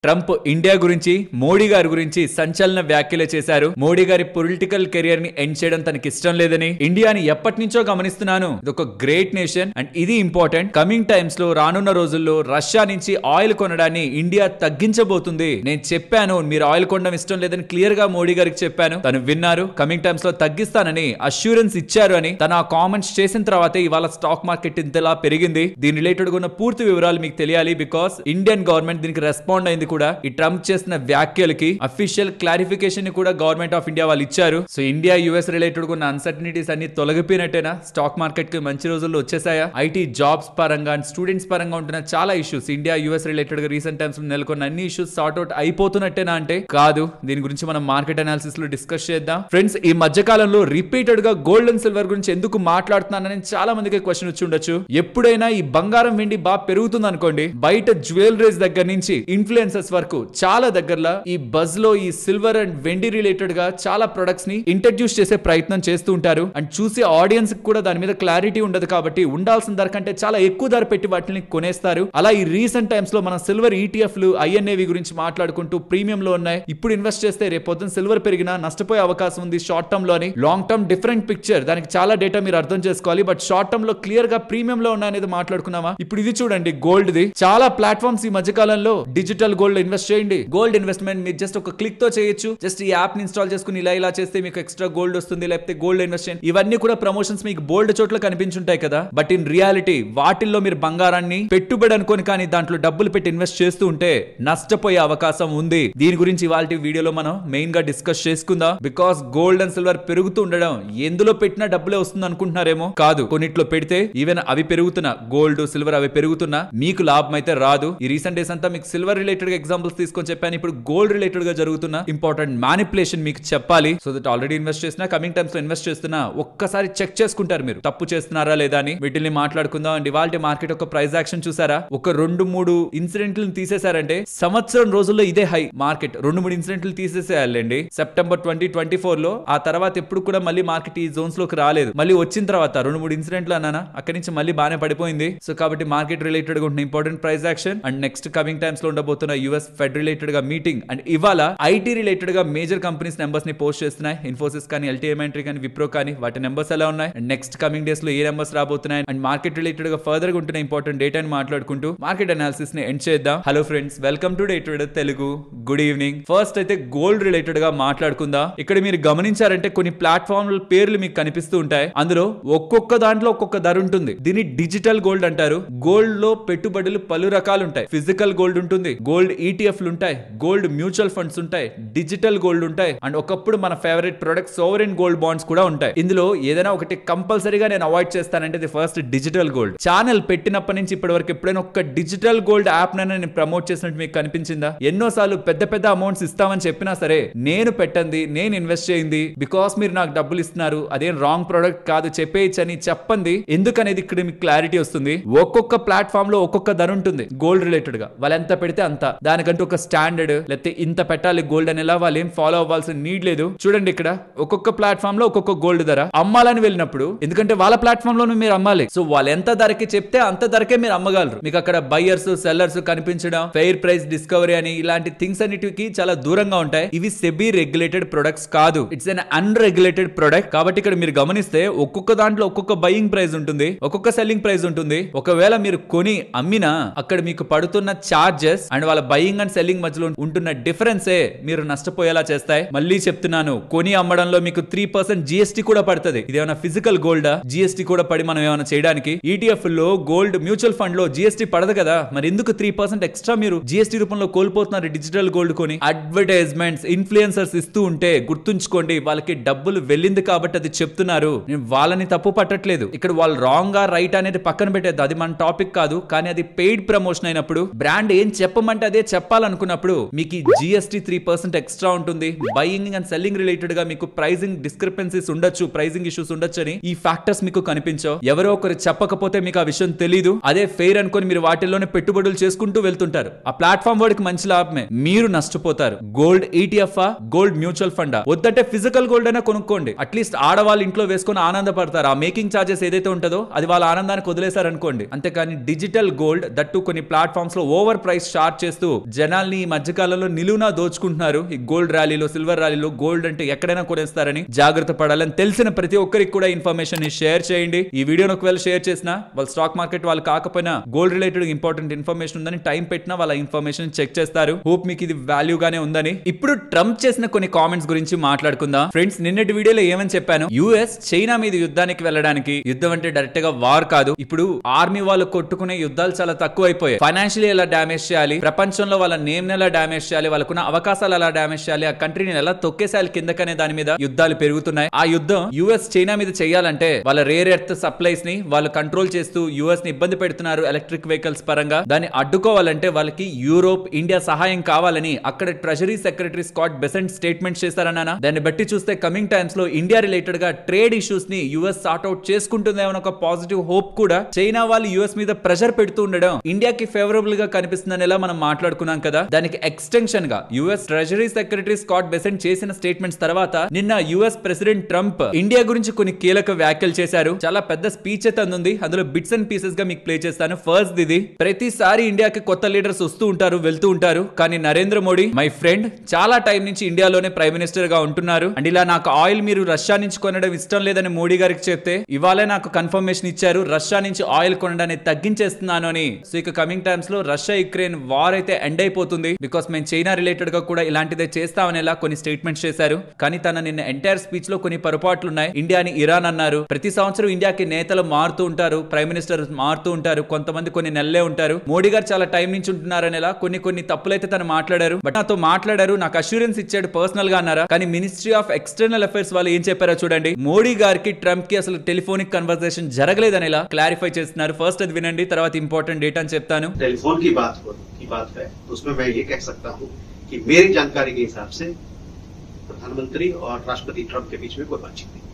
Trump India గురించి మోడీ గారి గురించి సంచలన వ్యాఖ్యలు చేశారు. మోడీ గారి పొలిటికల్ కెరియర్ ని ఎండ్ చేయడం తనకి ఇష్టం లేదని, ఇండియాని ఎప్పటి నుంచో గమనిస్తున్నాను, ఇది ఒక గ్రేట్ నేషన్ అండ్ ఇది ఇంపార్టెంట్. కమింగ్ టైమ్స్ లో రానున్న రోజుల్లో రష్యా నుంచి ఆయిల్ కొనడాన్ని ఇండియా తగ్గించబోతుంది. నేను చెప్పాను మీరు ఆయిల్ కొనడం ఇష్టం లేదని క్లియర్ గా మోడీ గారికి చెప్పాను. తను విన్నారు. కమింగ్ టైమ్స్ లో తగ్గిస్తానని అష్యూరెన్స్ ఇచ్చారు అని తన ఆ కామెంట్స్ చేసిన తర్వాతే ఇవాళ స్టాక్ మార్కెట్ ఇంతలా పెరిగింది. దీని రిలేటెడ్ ఉన్న పూర్తి వివరాలు మీకు తెలియాలి. బికాస్ ఇండియన్ గవర్నమెంట్ దీనికి రెస్పాండ్ అయింది కూడా. ఈ ట్రంప్ చేసిన వ్యాఖ్యలకి అఫీషియల్ క్లారిఫికేషన్ ని కూడా గవర్నమెంట్ ఆఫ్ ఇండియా వాళ్ళు ఇచ్చారు. సో ఇండియా యుఎస్ రిలేటెడ్ ఉన్న అన్సర్టనిటీస్ అన్ని తొలగిపోయినట్టేనా? స్టాక్ మార్కెట్ కి మంచి రోజుల్లో వచ్చేసాయా? ఐటీ జాబ్స్ పరంగా అండ్ స్టూడెంట్స్ పరంగా ఉంటున్న చాలా ఇష్యూస్ ఇండియా యుఎస్ రిలేటెడ్ గా రీసెంట్ టైమ్స్ నెలకొన్న అన్ని ఇష్యూస్ సార్ట్ అవుట్ అయిపోతున్నట్టేనా అంటే కాదు. దీని గురించి మనం మార్కెట్ అనాలిసిస్ లో డిస్కస్ చేద్దాం. ఫ్రెండ్స్, ఈ మధ్య కాలంలో రిపీటెడ్ గా గోల్డ్ అండ్ సిల్వర్ గురించి ఎందుకు మాట్లాడుతున్నానని చాలా మందికి క్వశ్చన్ వచ్చి ఉండొచ్చు. ఎప్పుడైనా ఈ బంగారం వెండి బాగా పెరుగుతుంది అనుకోండి, బయట జ్యువెలరీస్ దగ్గర నుంచి ఇన్ఫ్లుయెన్సర్స్ వరకు చాలా దగ్గరలో ఈ బజ్ లో ఈ సిల్వర్ అండ్ వెండి రిలేటెడ్ గా చాలా ప్రొడక్ట్స్ ని ఇంట్రడ్యూస్ చేసే ప్రయత్నం చేస్తూ ఉంటారు. అండ్ చూసే ఆడియన్స్ కూడా దాని మీద క్లారిటీ ఉండదు కాబట్టి ఉండాల్సిన ధర కంటే చాలా ఎక్కువ ధర పెట్టి వాటిని కొనేస్తారు. అలా ఈ రీసెంట్ టైమ్స్ లో మన సిల్వర్ ఈటీఎఫ్ లు ఐఎన్ఏవి గురించి మాట్లాడుకుంటూ ప్రీమియం లో ఉన్నాయి. ఇప్పుడు ఇన్వెస్ట్ చేస్తే రేపు పొద్దున సిల్వర్ పెరిగినా నష్టపోయే అవకాశం ఉంది షార్ట్ టర్మ్ లో అని. లాంగ్ టర్మ్ డిఫరెంట్ పిక్చర్, దానికి చాలా డేటా మీరు అర్థం చేసుకోవాలి. బట్ షార్ట్ టర్మ్ లో క్లియర్ గా ప్రీమియం లో ఉన్నాయనేది మాట్లాడుకున్నామా? ఇప్పుడు ఇది చూడండి, గోల్డ్ ది చాలా ప్లాట్ఫామ్స్ ఈ మధ్య కాలంలో డిజిటల్ గోల్డ్ ఇన్వెస్ట్ చేయండి. గోల్డ్ ఇన్వెస్ట్మెంట్ మీరు జస్ట్ ఒక క్లిక్ తో చేయొచ్చు. జస్ట్ ఈ యాప్ ని ఇన్స్టాల్ చేసుకుని ఇలా చేస్తే మీకు ఎక్స్ట్రా గోల్డ్ వస్తుంది, లేకపోతే గోల్డ్ ఇన్వెస్ట్ చేయండి. ఇవన్నీ కూడా ప్రమోషన్స్ మీకు బోల్డ్ చోట్ల కనిపించుంటాయి కదా. బట్ ఇన్ రియాలిటీ వాటిల్లో మీరు బంగారాన్ని పెట్టుబడి అనుకోని కానీ దాంట్లో డబ్బులు పెట్టి ఇన్వెస్ట్ చేస్తూ ఉంటే నష్టపోయే అవకాశం ఉంది. దీని గురించి ఇవాళ వీడియోలో మనం మెయిన్ గా డిస్కస్ చేసుకుందాం. బికాస్ గోల్డ్ అండ్ సిల్వర్ పెరుగుతూ ఉండడం ఎందులో పెట్టినా డబ్బులే వస్తుంది అనుకుంటున్నారేమో, కాదు. కొన్నిట్లో పెడితే ఈవెన్ అవి పెరుగుతున్నా, గోల్డ్ సిల్వర్ అవి పెరుగుతున్నా మీకు లాభం అయితే రాదు. ఈ రీసెంట్ డేస్ అంతా మీకు సిల్వర్ రిలేటెడ్ ఎగ్జాంపుల్స్ తీసుకొని చెప్పాను. ఇప్పుడు గోల్డ్ రిలేటెడ్ గా జరుగుతున్న ఇంపార్టెంట్ మ్యానిపులేషన్ మీకు చెప్పాలి. సో దట్ ఆల్రెడీ ఇన్వెస్ట్ చేసినా, కమింగ్ టైమ్స్ లో ఇన్వెస్ట్ చేస్తున్నా ఒక్కసారి చెక్ చేసుకుంటారు మీరు తప్పు చేస్తున్నారా లేదా అని. వీటిని మాట్లాడుకుందాం. అండ్ ఇవాళ మార్కెట్ ఒక ప్రైస్ యాక్షన్ చూసారా? ఒక 2-3 ఇన్సిడెంట్లు తీసేశారంటే సంవత్సరం రోజుల్లో ఇదే హై మార్కెట్. 2-3 ఇన్సిడెంట్లు తీసేసేయాలండి సెప్టెంబర్ 2024 లో. ఆ తర్వాత ఎప్పుడు కూడా మళ్ళీ మార్కెట్ ఈ జోన్స్ లోకి రాలేదు. మళ్ళీ వచ్చిన తర్వాత 2-3 ఇన్సిడెంట్లు అన్నానా, అక్కడి నుంచి మళ్ళీ బాగానే పడిపోయింది. సో కాబట్టి మార్కెట్ రిలేటెడ్ గా ఉన్న important price action and next coming times లో ఉండబోతున్న యుఎస్ ఫెడ్ రిలేటెడ్ గా మీటింగ్. అండ్ ఇవాళ ఐటీ రిలేటెడ్ గా మేజర్ కంపెనీస్ నెంబర్స్ ని పోస్ట్ చేస్తున్నాయి. ఇన్ఫోసిస్ కానీ, ఎల్టీఎంఎంట్రీ కానీ, విప్రో కానీ, వాటి నెంబర్స్ ఎలా ఉన్నాయి అండ్ నెక్స్ట్ కమింగ్ డేస్ లో ఏ నెంబర్స్ రాబోతున్నాయి అండ్ మార్కెట్ రిలేటెడ్ గా ఫర్దర్ గా ఉంటున్న ఇంపార్టెంట్ డేటాని మాట్లాడుకుంటూ మార్కెట్ అనాలిసిస్ ని ఎండ్ చేద్దాం. Hello friends, welcome to day trader Telugu. Good evening. First అయితే గోల్డ్ రిలేటెడ్ గా మాట్లాడుకుందాం. ఇక్కడ మీరు గమనించారంటే కొన్ని ప్లాట్ఫామ్ల పేర్లు మీకు కనిపిస్తూ ఉంటాయి. అందులో ఒక్కొక్క దాంట్లో ఒక్కొక్క ధర ఉంటుంది. దీన్ని డిజిటల్ గోల్డ్ అంటారు. గోల్డ్ లో పెట్టుబడులు పలు రకాలు ఉంటాయి. ఫిజికల్ గోల్డ్ ఉంటుంది, గోల్డ్ ఈటీఎఫ్లు ఉంటాయి, గోల్డ్ మ్యూచువల్ ఫండ్స్ ఉంటాయి, డిజిటల్ గోల్డ్ ఉంటాయి అండ్ ఒకప్పుడు మన favourite product sovereign gold bonds కూడా ఉంటాయి. ఇందులో ఏదైనా ఒకటి కంపల్సరీగా నేను అవాయిడ్ చేస్తానంటే ఇది ఫస్ట్ డిజిటల్ గోల్డ్. ఛానల్ పెట్టినప్పటి నుంచి ఇప్పటి వరకు ఎప్పుడైనా ఒక డిజిటల్ గోల్డ్ యాప్ నేను ప్రమోట్ చేసినట్టు మీకు కనిపించిందా? ఎన్నోసార్లు పెద్ద పెద్ద అమౌంట్స్ ఇస్తామని చెప్పినా సరే నేను పెట్టండి, నేను ఇన్వెస్ట్ చేయింది బికాస్ మీరు నాకు డబ్బులు ఇస్తున్నారు, అదేం రాంగ్ ప్రొడక్ట్ కాదు చెప్పేయచ్చని చెప్పండి. ఎందుకనేది ఇక్కడ మీకు క్లారిటీ వస్తుంది. ఒక్కొక్క ప్లాట్ఫామ్ లో ఒక్కొక్క ధర ఉంటుంది గోల్డ్ రిలేటెడ్ గా. వాళ్ళు ఎంత పెడితే అంత, దానికంటూ ఒక స్టాండర్డ్ లేకపోతే ఇంత పెట్టాలి గోల్డ్ అనేలా వాళ్ళు ఏం ఫాలో అవ్వాల్సిన నీడ్ లేదు. చూడండి, ఇక్కడ ఒక్కొక్క ప్లాట్ఫామ్ లో ఒక్కొక్క గోల్డ్ ధర. అమ్మాలని వెళ్ళినప్పుడు ఎందుకంటే వాళ్ళ ప్లాట్ఫామ్ లోనే మీరు అమ్మాలి. సో వాళ్ళు ఎంత ధరకి చెప్తే అంత ధరకే మీరు అమ్మగలరు. మీకు అక్కడ బయ్యర్స్ సెల్లర్స్ కనిపించడం, ఫెయిర్ ప్రైస్ డిస్కవరీ అని ఇలాంటి థింగ్స్ అన్నిటికి చాలా దూరంగా ఉంటాయి. ఇవి సెబీ రెగ్యులేటెడ్ ప్రొడక్ట్స్ కాదు. It's an unregulated product. కాబట్టి ఇక్కడ మీరు గమనిస్తే ఒక్కొక్క దాంట్లో ఒక్కొక్క బయింగ్ ప్రైస్ ఉంటుంది, ఒక్కొక్క సెల్లింగ్ ప్రైస్ ఉంటుంది. ఒకవేళ మీరు కొని అమ్మినా అక్కడ మీకు పడుతున్న చార్జెస్ అండ్ వాళ్ళ బయింగ్ అండ్ సెల్లింగ్ మధ్యలో ఉంటున్న డిఫరెన్సే మీరు నష్టపోయేలా చేస్తాయి. మళ్ళీ చెప్తున్నాను, కొని అమ్మడంలో మీకు 3% జిఎస్టీ కూడా పడుతుంది. ఇదేమైనా ఫిజికల్ గోల్డా? జిఎస్టీ కూడా పడి మనం ఏమైనా చేయడానికి? ఈటీఎఫ్ లో గోల్డ్ మ్యూచువల్ ఫండ్ లో జిఎస్టీ పడదు కదా, మరి ఎందుకు 3% ఎక్స్ట్రా మీరు జిఎస్టీ రూపంలో కోల్పోతున్నారు డిజిటల్ గోల్డ్ కొని? అడ్వర్టైజ్మెంట్స్ ఇన్ఫ్లుయెన్సర్స్ ఇస్తూ ఉంటే గుర్తుంచుకోండి, వాళ్ళకి డబ్బులు వెళ్ళింది కాబట్టి అది చెప్తున్నారు. నేను వాళ్ళని తప్పు పట్టట్లేదు. ఇక్కడ వాళ్ళు రాంగ్ ఆ రైట్ అనేది పక్కన పెట్టేది, అది మన టాపిక్ కాదు. కానీ అది పెయిడ్ ప్రమోషన్ అయినప్పుడు బ్రాండ్ ఏం చెప్పమంటే అదే చెప్పాలనుకున్నప్పుడు మీకు ఈ జిఎస్టీ 3% ఎక్స్ట్రా ఉంటుంది. బయింగ్ అండ్ సెల్లింగ్ రిలేటెడ్ గా మీకు ప్రైజింగ్ డిస్క్రిపెన్సీస్ ఉండొచ్చు, ప్రైజింగ్ ఇష్యూస్ ఉండొచ్చు అని ఈ ఫ్యాక్టర్స్ మీకు కనిపించవు. ఎవరో ఒకరు చెప్పకపోతే మీకు ఆ విషయం తెలీదు. అదే ఫెయిర్ అనుకొని మీరు వాటిల్లోనే పెట్టుబడులు చేసుకుంటూ వెళ్తుంటారు. ఆ ప్లాట్ఫామ్ వాడికి మంచి లాభమే, మీరు నష్టపోతారు. Gold ETF gold mutual funda? వద్దంటే ఫిజికల్ గోల్డ్ అయినా కొనుక్కోండి. అట్లీస్ట్ ఆడవాళ్ళు ఇంట్లో వేసుకొని ఆనందపడతారు. ఆ మేకింగ్ చార్జెస్ ఏదైతే ఉంటుందో అది వాళ్ళ ఆనందానికి వదిలేశారు అనుకోండి. అంతేకాని డిజిటల్ గోల్డ్ దట్టు కొన్ని ప్లాట్ఫామ్స్ లో ఓవర్ ప్రైస్ చార్జ్ చేస్తూ జనాల్ని ఈ మధ్యకాలంలో నిలువునా దోచుకుంటున్నారు. ఈ గోల్డ్ ర్యాలీలో, సిల్వర్ ర్యాలీలో గోల్డ్ అంటే ఎక్కడైనా కొనేస్తారని జాగ్రత్త పడాలని తెలిసిన ప్రతి ఒక్కరికి కూడా ఇన్ఫర్మేషన్ ని షేర్ చేయండి. ఈ వీడియోని ఒకవేళ షేర్ చేసినా వాళ్ళ స్టాక్ మార్కెట్ వాళ్ళు కాకపోయినా గోల్డ్ రిలేటెడ్ ఇంపార్టెంట్ ఇన్ఫర్మేషన్ ఉందని టైం పెట్టినా వాళ్ళ ఇన్ఫర్మేషన్ చెక్ చేస్తారు. హోప్ మీకు ఇది వాల్యూ గానే ఉందని. ఇప్పుడు ట్రంప్ చేసిన కొన్ని కామెంట్స్ గురించి మాట్లాడుకుందాం. ఫ్రెండ్స్, నిన్నటి వీడియోలో ఏమని చెప్పాను, యుఎస్ చైనా మీద యుద్ధానికి వెళ్ళడానికి, యుద్ధం అంటే డైరెక్ట్ గా వార్ కాదు, ఇప్పుడు ఆర్మీ వాళ్ళు కొట్టుకునే యుద్ధాలు చాలా తక్కువ అయిపోయాయి. ఫైనాన్షియలీ ఎలా డామేజ్ చేయాలి, ప్రపంచంలో వాళ్ళ నేమ్ ఎలా డామేజ్ చేయాలి, వాళ్ళకున్న అవకాశాలు ఎలా డామేజ్ చేయాలి, ఆ కంట్రీని ఎలా తొక్కేసాలి కిందకనే దాని మీద యుద్ధాలు పెరుగుతున్నాయి. ఆ యుద్ధం యుఎస్ చైనా మీద చేయాలంటే వాళ్ళ రేర్ ఎర్త్ సప్లైస్ ని వాళ్ళు కంట్రోల్ చేస్తూ యుఎస్ ని ఇబ్బంది పెడుతున్నారు ఎలక్ట్రిక్ వెహికల్స్ పరంగా. దాన్ని అడ్డుకోవాలంటే వాళ్ళకి యూరోప్, ఇండియా సహాయం కావాలని అక్కడ treasury secretary Scott Bessent statement చేశారన్నా. దాన్ని బట్టి చూస్తే కమింగ్ టైమ్స్ లో ఇండియా రిలేటెడ్ గా ట్రేడ్ ఇష్యూస్ ని యుఎస్ సార్ట్ అవుట్ చేసుకుంటుందేమో ఒక పాజిటివ్ హోప్ కూడా చైనా వాళ్ళు యుఎస్ మీద ప్రెషర్ పెడుతూ ఉండడం ఇండియాకి ఫేవరబుల్ గా కనిపిస్తుందని ఎలా మనం మాట్లాడుకున్నాం కదా. దానికి ఎక్స్టెన్షన్ గా US treasury secretary Scott Besant చేసిన స్టేట్మెంట్స్ తర్వాత నిన్న యుఎస్ ప్రెసిడెంట్ ట్రంప్ ఇండియా గురించి కొన్ని కీలక వ్యాఖ్యలు చేశారు. చాలా పెద్ద స్పీచ్ అయితే ఉంది. అందులో బిట్స్ అండ్ పీసెస్ గా మీకు ప్లే చేస్తాను. ఫస్ట్ ఇది, ప్రతిసారి ఇండియాకి కొత్త లీడర్స్ వస్తూ ఉంటారు, వెళ్తూ ఉంటారు, కానీ నరేంద్ర మోడీ మై ఫ్రెండ్ చాలా టైం నుంచి ఇండియాలోనే ప్రైమ్ మినిస్టర్ గా ఉంటున్నారు అండ్ ఇలా నాకు ఆయిల్ మీరు రష్యా నుంచి కొనడం ఇష్టం లేదని మోడీ గారికి చెప్తే ఇవాళే నాకు కన్ఫర్మేషన్ ఇచ్చారు, రష్యా నుంచి ఆయిల్ కొనడాన్ని తగ్గించేస్తున్నాను అని. సో ఇక కమింగ్ టైమ్స్ లో రష్యా యుక్రెయిన్ వార్ అయితే ఎండ్ అయిపోతుంది, బికాస్ మేము చైనా రిలేటెడ్ గా కూడా ఇలాంటిదే చేస్తామనేలా కొన్ని స్టేట్మెంట్స్ చేశారు. కానీ తన నిన్న ఎంటైర్ స్పీచ్ లో కొన్ని పొరపాట్లు ఉన్నాయి. ఇండియాని ఇరాన్ అన్నారు. ప్రతి సంవత్సరం ఇండియాకి నేతలు మారుతూ ఉంటారు, ప్రైమ్ మినిస్టర్ మారుతూ ఉంటారు, కొంతమంది కొన్ని నెలలే ఉంటారు. మోడీ గారు చాలా టైం నుంచి ఉంటున్నారనేలా కొన్ని తప్పులైతే తను మాట్లాడారు. బట్ నాతో మాట్లాడారు, నాకు అష్యూరెన్స్ ఇచ్చాడు పర్సనల్ గా అన్నారా. కానీ మినిస్ట్రీ ఆఫ్ ఎక్స్టర్నల్ అఫైర్స్ వాళ్ళు ఏం చెప్పారో చూడండి. మోడీ గారికి ట్రంప్ కి అసలు టెలిఫోనిక్ కన్వర్సేషన్ జరగలేదనేలా క్లారిఫై చేస్తున్నారు. ఫస్ట్ అది వినండి, తర్వాత ఇంపార్టెంట్ డేటా అని చెప్తాను. टेलीफोन की बात है उसमें मैं ये कह सकता हूँ कि मेरी जानकारी के हिसाब से प्रधानमंत्री और राष्ट्रपति ट्रंप के बीच में कोई बातचीत नहीं।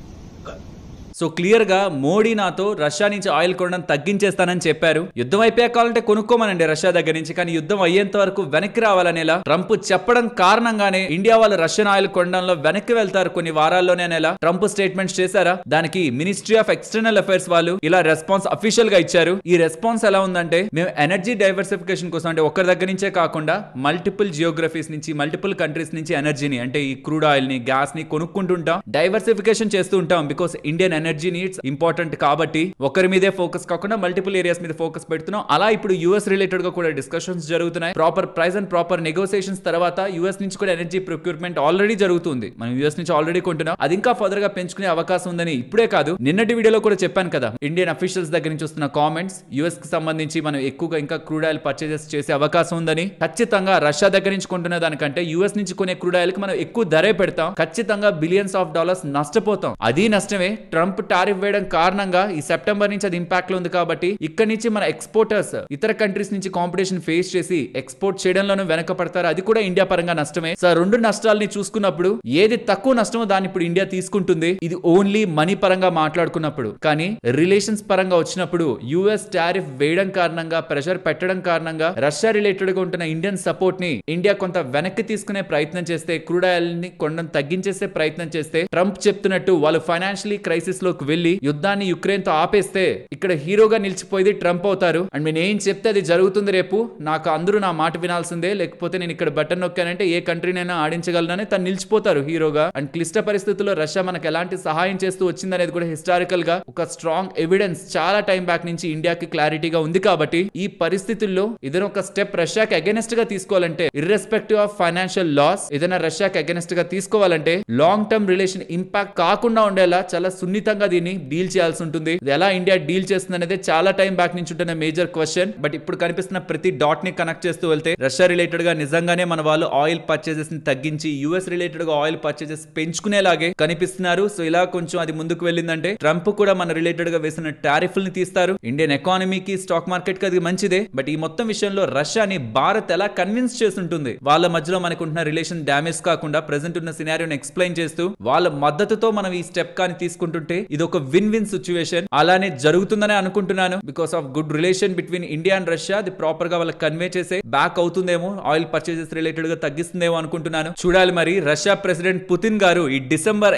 సో క్లియర్ గా మోడీ నాతో రష్యా నుంచి ఆయిల్ కొనడం తగ్గించేస్తానని చెప్పారు. యుద్ధం అయిపోయాక కావాలంటే కొనుక్కోమనండి రష్యా దగ్గర నుంచి, కానీ యుద్ధం అయ్యేంత వరకు వెనక్కి రావాలనేలా ట్రంప్ చెప్పడం కారణంగానే ఇండియా వాళ్ళు రష్యన్ ఆయిల్ కొనడంలో వెనక్కి వెళ్తారు కొన్ని వారాల్లోనే అనేలా ట్రంప్ స్టేట్మెంట్స్ చేశారా. దానికి మినిస్ట్రీ ఆఫ్ ఎక్స్టర్నల్ అఫైర్స్ వాళ్ళు ఇలా రెస్పాన్స్ అఫీషియల్ గా ఇచ్చారు. ఈ రెస్పాన్స్ ఎలా ఉందంటే, మేము ఎనర్జీ డైవర్సిఫికేషన్ కోసం, అంటే ఒక్కరి దగ్గర నుంచే కాకుండా మల్టిపుల్ జియోగ్రఫీస్ నుంచి, మల్టిపుల్ కంట్రీస్ నుంచి ఎనర్జీని, అంటే ఈ క్రూడ్ ఆయిల్ ని, గ్యాస్ ని కొనుక్కుంటుంటాం, డైవర్సిఫికేషన్ చేస్తూ ఉంటాం. Because Indian energy needs important కాబట్టి ఒకరి మీదే ఫోకస్ కాకుండా మల్టిపుల్ ఏరియాస్ మీద ఫోకస్ పెడుతున్నాం. అలా ఇప్పుడు యుఎస్ రిలేటెడ్ గా కూడా డిస్కషన్స్ జరుగుతున్నాయి. Proper price and proper negotiations తర్వాత యుఎస్ నుంచి కూడా ఎనర్జీ ప్రొక్యూర్మెంట్ ఆల్రెడీ జరుగుతుంది. మనం యుఎస్ నుంచి ఆల్రెడీ కొంటున్నాం. అది ఇంకా ఫర్దర్ గా పెంచుకునే అవకాశం ఉందని ఇప్పుడే కాదు, నిన్నటి వీడియోలో కూడా చెప్పాను కదా. ఇండియన్ అఫీషియల్స్ దగ్గర నుంచి వస్తున్న కామెంట్స్, యుఎస్ కి సంబంధించి మనం ఎక్కువగా ఇంకా క్రూడ్ ఆయిల్ పర్చేజెస్ చేసే అవకాశం ఉందని. ఖచ్చితంగా రష్యా దగ్గర నుంచి కొంటున్న దానికంటే యుఎస్ నుంచి కొనే క్రూడ్ ఆయిల్ కి మనం ఎక్కువ ధరే పెడతాం. ఖచ్చితంగా బిలియన్స్ ఆఫ్ డాలర్స్ నష్టపోతాం. అది నష్టమే. ట్రంప్ టారిఫ్ వేయడం కారణంగా ఈ సెప్టెంబర్ నుంచి అది ఇంపాక్ట్ లో ఉంది కాబట్టి ఇక్కడ నుంచి మన ఎక్స్పోర్టర్స్ ఇతర కంట్రీస్ నుంచి కాంపిటీషన్ ఫేస్ చేసి ఎక్స్పోర్ట్ చేయడంలోనూ వెనక పడతారు. అది కూడా ఇండియా పరంగా నష్టమే. సో రెండు నష్టాలని చూసుకున్నప్పుడు ఏది తక్కువ నష్టమో దాన్ని ఇప్పుడు ఇండియా తీసుకుంటుంది. ఇది ఓన్లీ మనీ పరంగా మాట్లాడుకున్నప్పుడు. కానీ రిలేషన్స్ పరంగా వచ్చినప్పుడు యుఎస్ టారిఫ్ వేయడం కారణంగా, ప్రెషర్ పెట్టడం కారణంగా రష్యా రిలేటెడ్ గా ఉంటున్న ఇండియన్ సపోర్ట్ ని ఇండియా కొంత వెనక్కి తీసుకునే ప్రయత్నం చేస్తే, క్రూడ్ ఆయిల్ ని కొనడం తగ్గించేసే ప్రయత్నం చేస్తే, ట్రంప్ చెప్తున్నట్టు వాళ్ళు ఫైనాన్షియలీ క్రైసిస్ లోకి వెళ్లి యుద్ధాన్ని యుక్రెయిన్ తో ఆపేస్తే ఇక్కడ హీరోగా నిలిచిపోయేది ట్రంప్ అవుతారు. అండ్ నేను ఏం చెప్తే అది జరుగుతుంది రేపు. నాకు అందరూ నా మాట వినాల్సిందే, లేకపోతే నేను ఇక్కడ బటన్ నొక్కానంటే ఏ కంట్రీనైనా ఆడించగలనని తను నిలిచిపోతారు హీరోగా. అండ్ క్లిష్ట పరిస్థితుల్లో రష్యా మనకు ఎలాంటి సహాయం చేస్తూ వచ్చిందనేది కూడా హిస్టారికల్ గా ఒక స్ట్రాంగ్ ఎవిడెన్స్ చాలా టైం బ్యాక్ నుంచి ఇండియాకి క్లారిటీగా ఉంది. కాబట్టి ఈ పరిస్థితుల్లో ఏదైనా ఒక స్టెప్ రష్యాకి అగెనిస్ట్ గా తీసుకోవాలంటే, ఇర్రెస్పెక్టివ్ ఆఫ్ ఫైనాన్షియల్ లాస్, ఏదైనా రష్యాకి అగెనిస్ట్ గా తీసుకోవాలంటే లాంగ్ టర్మ్ రిలేషన్ ఇంపాక్ట్ కాకుండా ఉండేలా చాలా సున్నితంగా దీన్ని డీల్ చేయాల్సి ఉంటుంది. ఇది ఎలా ఇండియా డీల్ చేస్తుంది అనేది చాలా టైం బ్యాక్ నుంచి ఉంటున్న మేజర్ క్వశ్చన్. బట్ ఇప్పుడు కనిపిస్తున్న ప్రతి డాట్ ని కనెక్ట్ చేస్తూ వెళ్తే రష్యా రిలేటెడ్ గా నిజంగానే మన వాళ్ళు ఆయిల్ పర్చేజెస్ ని తగ్గించి యుఎస్ రిలేటెడ్ గా ఆయిల్ పర్చేజెస్ పెంచుకునేలాగే కనిపిస్తున్నారు. సో ఇలా కొంచెం అది ముందుకు వెళ్ళిందంటే ట్రంప్ కూడా మన రిలేటెడ్ గా వేసిన టారిఫ్లని తీస్తారు. ఇండియన్ ఎకానమీకి, స్టాక్ మార్కెట్ కి అది మంచిదే. బట్ ఈ మొత్తం విషయంలో రష్యాని భారత్ ఎలా కన్విన్స్ చేస్తుంటుంది, వాళ్ళ మధ్యలో మనకుంటున్న రిలేషన్ డ్యామేజ్ కాకుండా ప్రెసెంట్ ఉన్న సినారియోని ఎక్స్ప్లెయిన్ చేస్తూ వాళ్ళ మద్దతుతో మనం ఈ స్టెప్ కానీ తీసుకుంటుంటే ఇది ఒక విన్ విన్ సిచ్యువేషన్. అలానే జరుగుతుందని అనుకుంటున్నాను. Because of good relation between India and Russia, అది ప్రాపర్ గా వాళ్ళకి కన్వే చేసే బ్యాక్ అవుతుందేమో, ఆయిల్ పర్చేజెస్ రిలేటెడ్ గా తగ్గిస్తుందేమో అనుకుంటున్నాను. చూడాలి మరి. రష్యా ప్రెసిడెంట్ పుతిన్ గారు ఈ